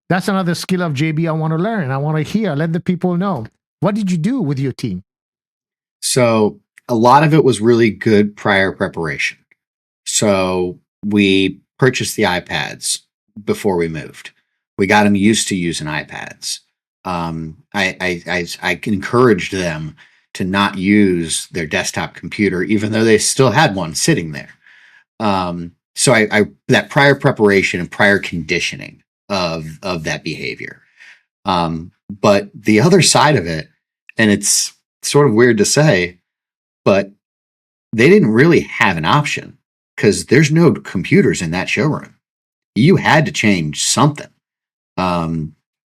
That's another skill of JB I want to learn. I want to hear. Let the people know. What did you do with your team?
So a lot of it was really good prior preparation. So we purchased the iPads before we moved. We got them used to using iPads. I encouraged them to not use their desktop computer, even though they still had one sitting there. So I that prior preparation and prior conditioning of that behavior. But the other side of it, and it's sort of weird to say, but they didn't really have an option because there's no computers in that showroom. You had to change something.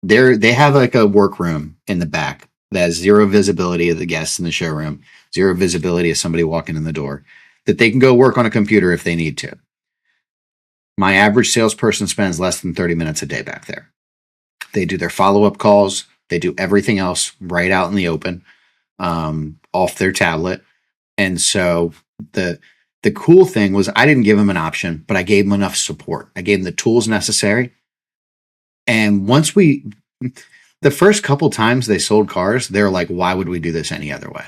They have like a workroom in the back that has zero visibility of the guests in the showroom, zero visibility of somebody walking in the door, that they can go work on a computer if they need to. My average salesperson spends less than 30 minutes a day back there. They do their follow-up calls. They do everything else right out in the open, off their tablet. And so the cool thing was I didn't give them an option, but I gave them enough support. I gave them the tools necessary. And once the first couple times they sold cars, they're like, why would we do this any other way?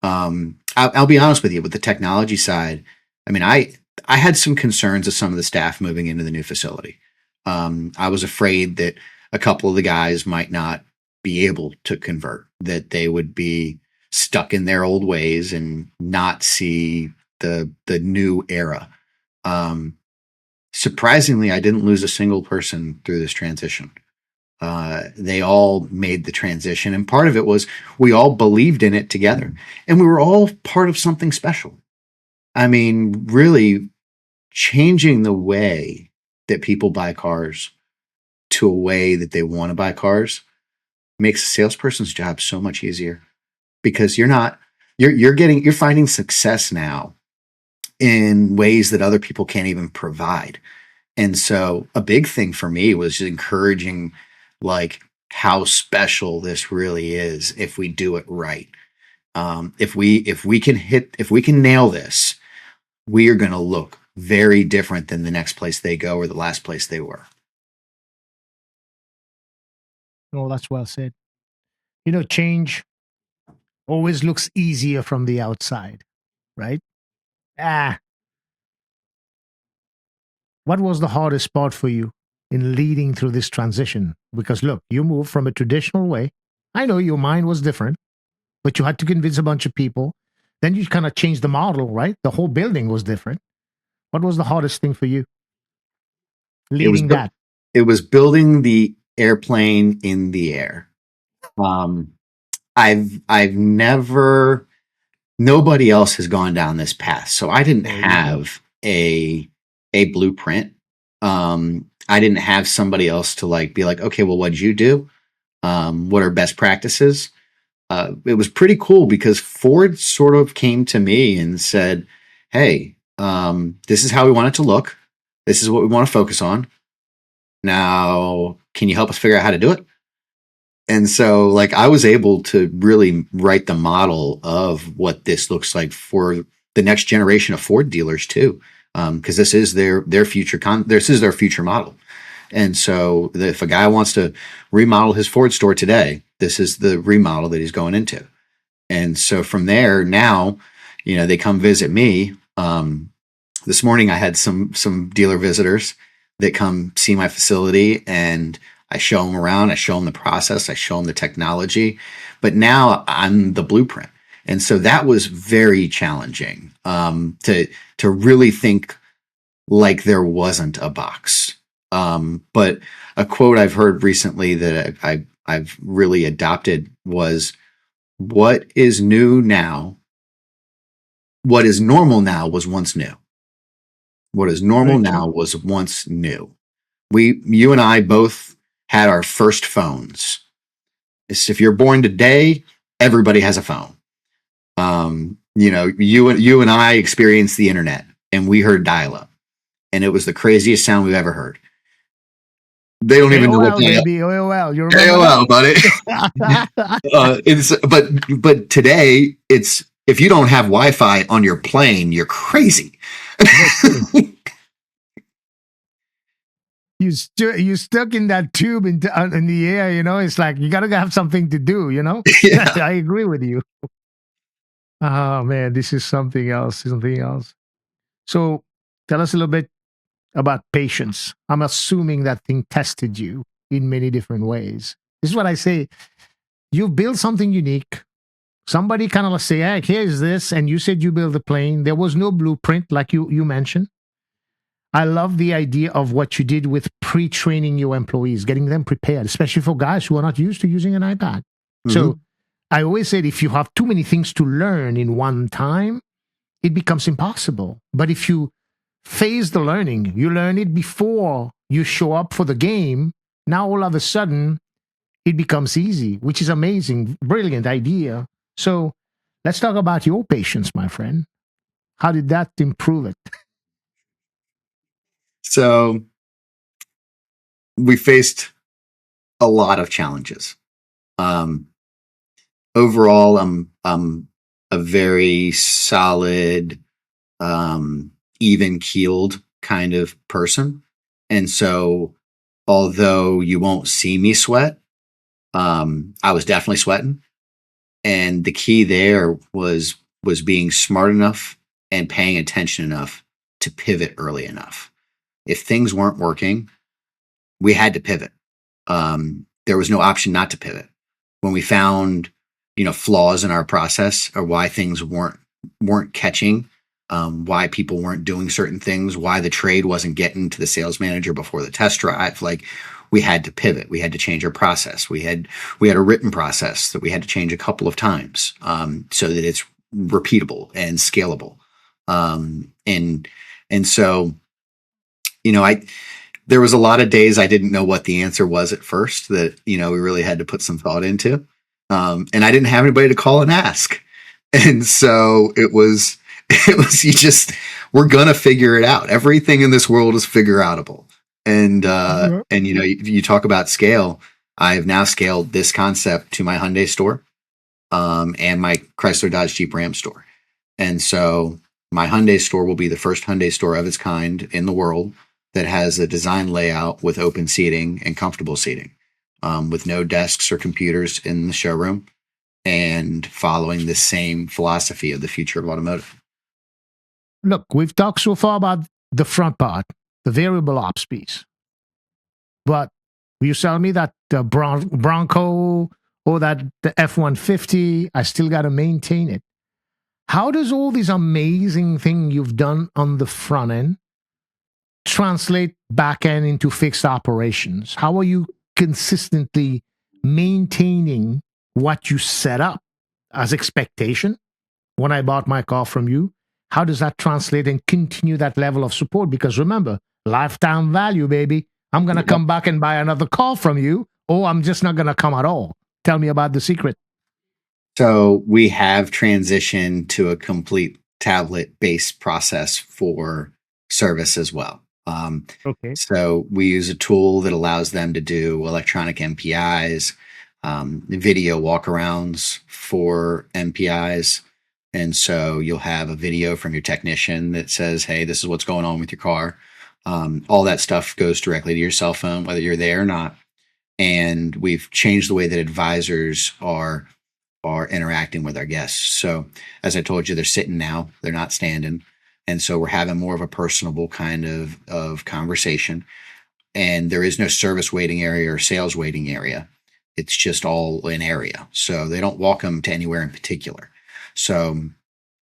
I'll be honest with you, with the technology side, I mean, I had some concerns of some of the staff moving into the new facility. I was afraid that a couple of the guys might not be able to convert, that they would be stuck in their old ways and not see the new era. Surprisingly, I didn't lose a single person through this transition. They all made the transition, and part of it was we all believed in it together, and we were all part of something special. I mean, really changing the way that people buy cars to a way that they want to buy cars makes a salesperson's job so much easier, because you're finding success now in ways that other people can't even provide. And so a big thing for me was encouraging like how special this really is if we do it right. If we can nail this, we are going to look very different than the next place they go or the last place they were.
Oh, that's well said. Change always looks easier from the outside, right? Ah, what was the hardest part for you in leading through this transition? Because look, you moved from a traditional way. I know your mind was different, but you had to convince a bunch of people. Then you kind of changed the model, right? The whole building was different. What was the hardest thing for you
It was
leading that?
it was building the airplane in the air. Um, I've never nobody else has gone down this path, so I didn't
There you go.
have a blueprint. I didn't have somebody else to like be like, okay, well, what'd you do? What are best practices? It was pretty cool because Ford sort of came to me and said, hey, this is how we want it to look. This is what we want to focus on. Now, can you help us figure out how to do it? And so, like, I was able to really write the model of what this looks like for the next generation of Ford dealers too, because this is their future this is their future model. And so, if a guy wants to remodel his Ford store today, this is the remodel that he's going into. And so, from there, now, they come visit me. This morning, I had some dealer visitors that come see my facility, and I show them around. I show them the process. I show them the technology. But now I'm the blueprint, and so that was very challenging to really think like there wasn't a box. But a quote I've heard recently that I've really adopted was, "What is new now? What is normal now was once new. What is normal
Very true.
now was once new." You and I both had our first phones. If you're born today, everybody has a phone. You and I experienced the internet, and we heard dial-up, and it was the craziest sound we've ever heard. They don't even know what
AOL,
dial-up.
baby. AOL. You remember
AOL, buddy.
that?
But today it's, if you don't have Wi-Fi on your plane, you're crazy.
That's true. You stuck in that tube in the air. It's like you gotta have something to do.
Yeah.
I agree with you. Oh man, this is something else. Something else. So, tell us a little bit about patience. I'm assuming that thing tested you in many different ways. This is what I say. You build something unique. Somebody kind of say, hey, here's this. And you said you build a plane. There was no blueprint like you mentioned. I love the idea of what you did with pre-training your employees, getting them prepared, especially for guys who are not used to using an iPad. So I always said, if you have too many things to learn in one time, it becomes impossible. But if you phase the learning, you learn it before you show up for the game. Now all of a sudden, it becomes easy, which is amazing. Brilliant idea. So let's talk about your patience, my friend. How did that improve it?
So we faced a lot of challenges. Overall, I'm a very solid, even keeled kind of person. And so, although you won't see me sweat, I was definitely sweating. And the key there was being smart enough and paying attention enough to pivot early enough. If things weren't working, we had to pivot. There was no option not to pivot. When we found, flaws in our process or why things weren't catching, why people weren't doing certain things, why the trade wasn't getting to the sales manager before the test drive, like we had to pivot. We had to change our process. We had a written process that we had to change a couple of times, so that it's repeatable and scalable. And so, there was a lot of days I didn't know what the answer was at first that, we really had to put some thought into. And I didn't have anybody to call and ask. And so it was we're going to figure it out. Everything in this world is figure outable. And you talk about scale. I have now scaled this concept to my Hyundai store, and my Chrysler Dodge Jeep Ram store. And so my Hyundai store will be the first Hyundai store of its kind in the world that has a design layout with open seating and comfortable seating, with no desks or computers in the showroom, and following the same philosophy of the future of automotive.
Look, we've talked so far about the front part, the variable ops piece. But will you tell me that the Bronco or that the F-150, I still got to maintain it? How does all this amazing thing you've done on the front end translate back end into fixed operations? How are you consistently maintaining what you set up as expectation when I bought my car from you? How does that translate and continue that level of support? Because remember, lifetime value, baby. I'm going to come back and buy another car from you, or I'm just not going to come at all. Tell me about the secret.
So we have transitioned to a complete tablet-based process for service as well.
Okay.
So we use a tool that allows them to do electronic MPIs, video walkarounds for MPIs. And so you'll have a video from your technician that says, hey, this is what's going on with your car. All that stuff goes directly to your cell phone, whether you're there or not. And we've changed the way that advisors are interacting with our guests. So as I told you, they're sitting now, they're not standing. And so we're having more of a personable kind of conversation. And there is no service waiting area or sales waiting area. It's just all an area. So they don't walk them to anywhere in particular. So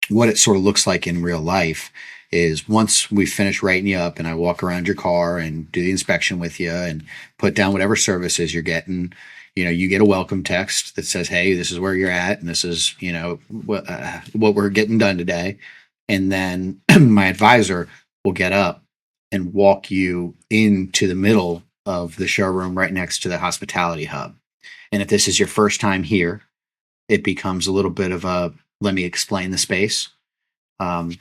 what it sort of looks like in real life is once we finish writing you up and I walk around your car and do the inspection with you and put down whatever services you're getting, you get a welcome text that says, hey, this is where you're at. And this is, what we're getting done today. And then my advisor will get up and walk you into the middle of the showroom right next to the hospitality hub. And if this is your first time here, it becomes a little bit of a, let me explain the space.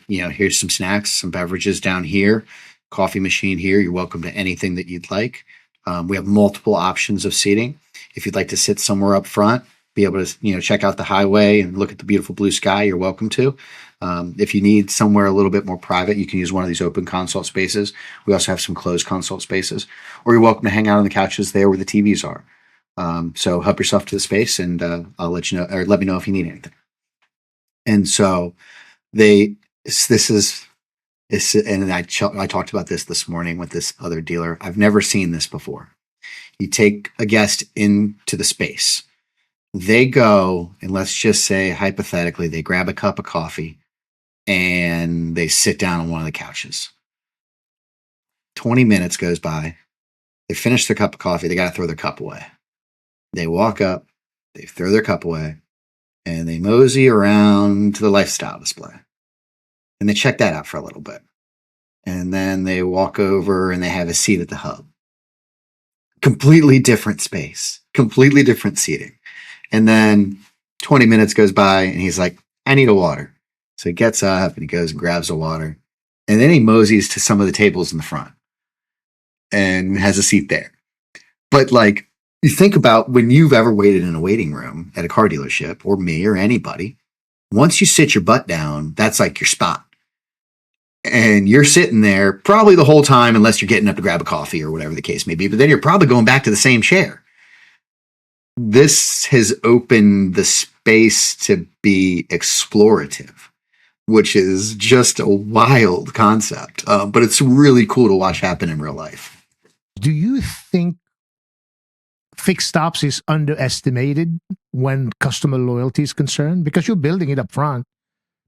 Here's some snacks, some beverages down here, coffee machine here. You're welcome to anything that you'd like. We have multiple options of seating. If you'd like to sit somewhere up front, be able to, check out the highway and look at the beautiful blue sky, you're welcome to. If you need somewhere a little bit more private, you can use one of these open consult spaces. We also have some closed consult spaces, or you're welcome to hang out on the couches there where the TVs are. So help yourself to the space, and I'll let you know, or let me know if you need anything. And so and I talked about this morning with this other dealer. I've never seen this before. You take a guest into the space. They go, and let's just say hypothetically, they grab a cup of coffee and they sit down on one of the couches. 20 minutes goes by. They finish their cup of coffee. They got to throw their cup away. They walk up, they throw their cup away, and they mosey around to the lifestyle display. And they check that out for a little bit. And then they walk over and they have a seat at the hub. Completely different space, completely different seating. And then 20 minutes goes by and he's like, I need a water. So he gets up and he goes and grabs a water. And then he moseys to some of the tables in the front and has a seat there. But you think about when you've ever waited in a waiting room at a car dealership, or me or anybody, once you sit your butt down, that's like your spot. And you're sitting there probably the whole time, unless you're getting up to grab a coffee or whatever the case may be. But then you're probably going back to the same chair. This has opened the space to be explorative, which is just a wild concept. But it's really cool to watch happen in real life.
Do you think fixed stops is underestimated when customer loyalty is concerned? Because you're building it up front.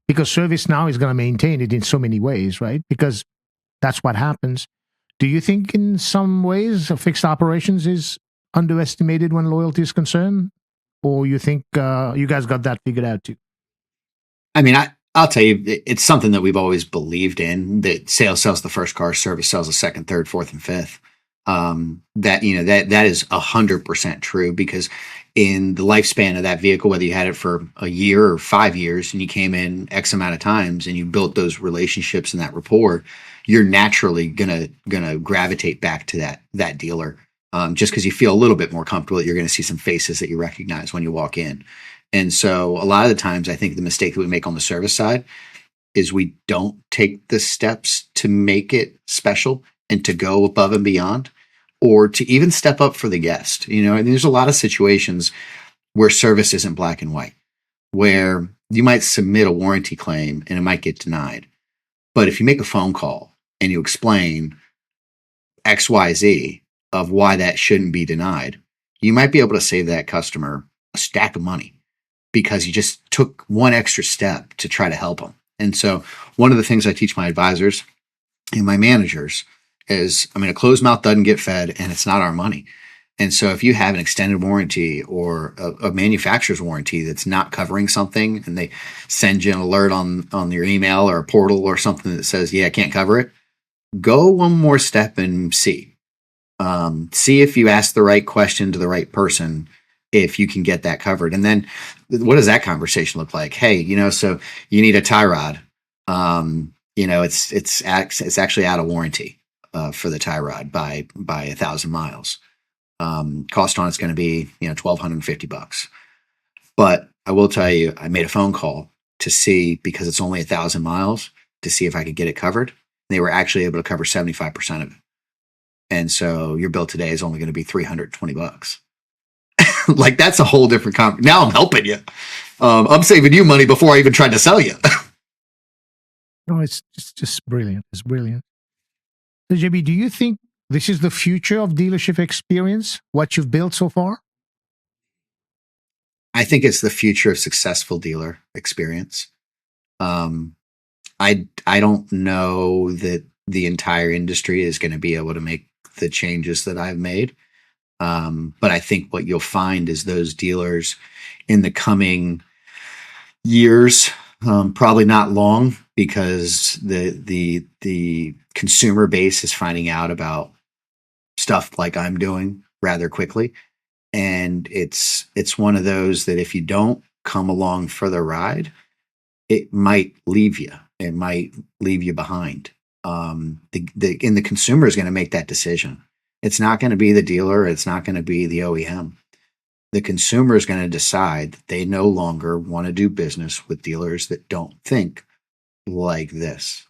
Because service now is going to maintain it in so many ways, right? Because that's what happens. Do you think in some ways fixed operations is underestimated when loyalty is concerned? Or you think you guys got that figured out too?
I mean, I'll tell you, it's something that we've always believed in, that sales sells the first car, service sells the second, third, fourth, and fifth. That, that is 100% true, because in the lifespan of that vehicle, whether you had it for a year or 5 years and you came in X amount of times and you built those relationships and that rapport, you're naturally gonna gravitate back to that dealer. Just because you feel a little bit more comfortable that you're going to see some faces that you recognize when you walk in. And so a lot of the times, I think the mistake that we make on the service side is we don't take the steps to make it special and to go above and beyond, or to even step up for the guest. And there's a lot of situations where service isn't black and white, where you might submit a warranty claim and it might get denied. But if you make a phone call and you explain XYZ of why that shouldn't be denied, you might be able to save that customer a stack of money because you just took one extra step to try to help them. And so one of the things I teach my advisors and my managers is, a closed mouth doesn't get fed, and it's not our money. And so if you have an extended warranty or a manufacturer's warranty that's not covering something, and they send you an alert on your email or a portal or something that says, yeah, I can't cover it, go one more step and see. See if you ask the right question to the right person, if you can get that covered. And then what does that conversation look like? Hey, so you need a tie rod. It's actually out of warranty for the tie rod by 1,000 miles. Cost on it's going to be, $1,250. But I will tell you, I made a phone call to see, because it's only 1,000 miles, to see if I could get it covered. They were actually able to cover 75% of it. And so your bill today is only going to be $320. Like, that's a whole different now I'm helping you. I'm saving you money before I even tried to sell you.
No, it's just brilliant. It's brilliant. So, JB, do you think this is the future of dealership experience, what you've built so far?
I think it's the future of successful dealer experience. I don't know that the entire industry is going to be able to make the changes that I've made. But I think what you'll find is those dealers in the coming years, probably not long, because the consumer base is finding out about stuff like I'm doing rather quickly. And it's one of those that if you don't come along for the ride, it might leave you. It might leave you behind. The consumer is going to make that decision. It's not going to be the dealer. It's not going to be the OEM. The consumer is going to decide that they no longer want to do business with dealers that don't think like this.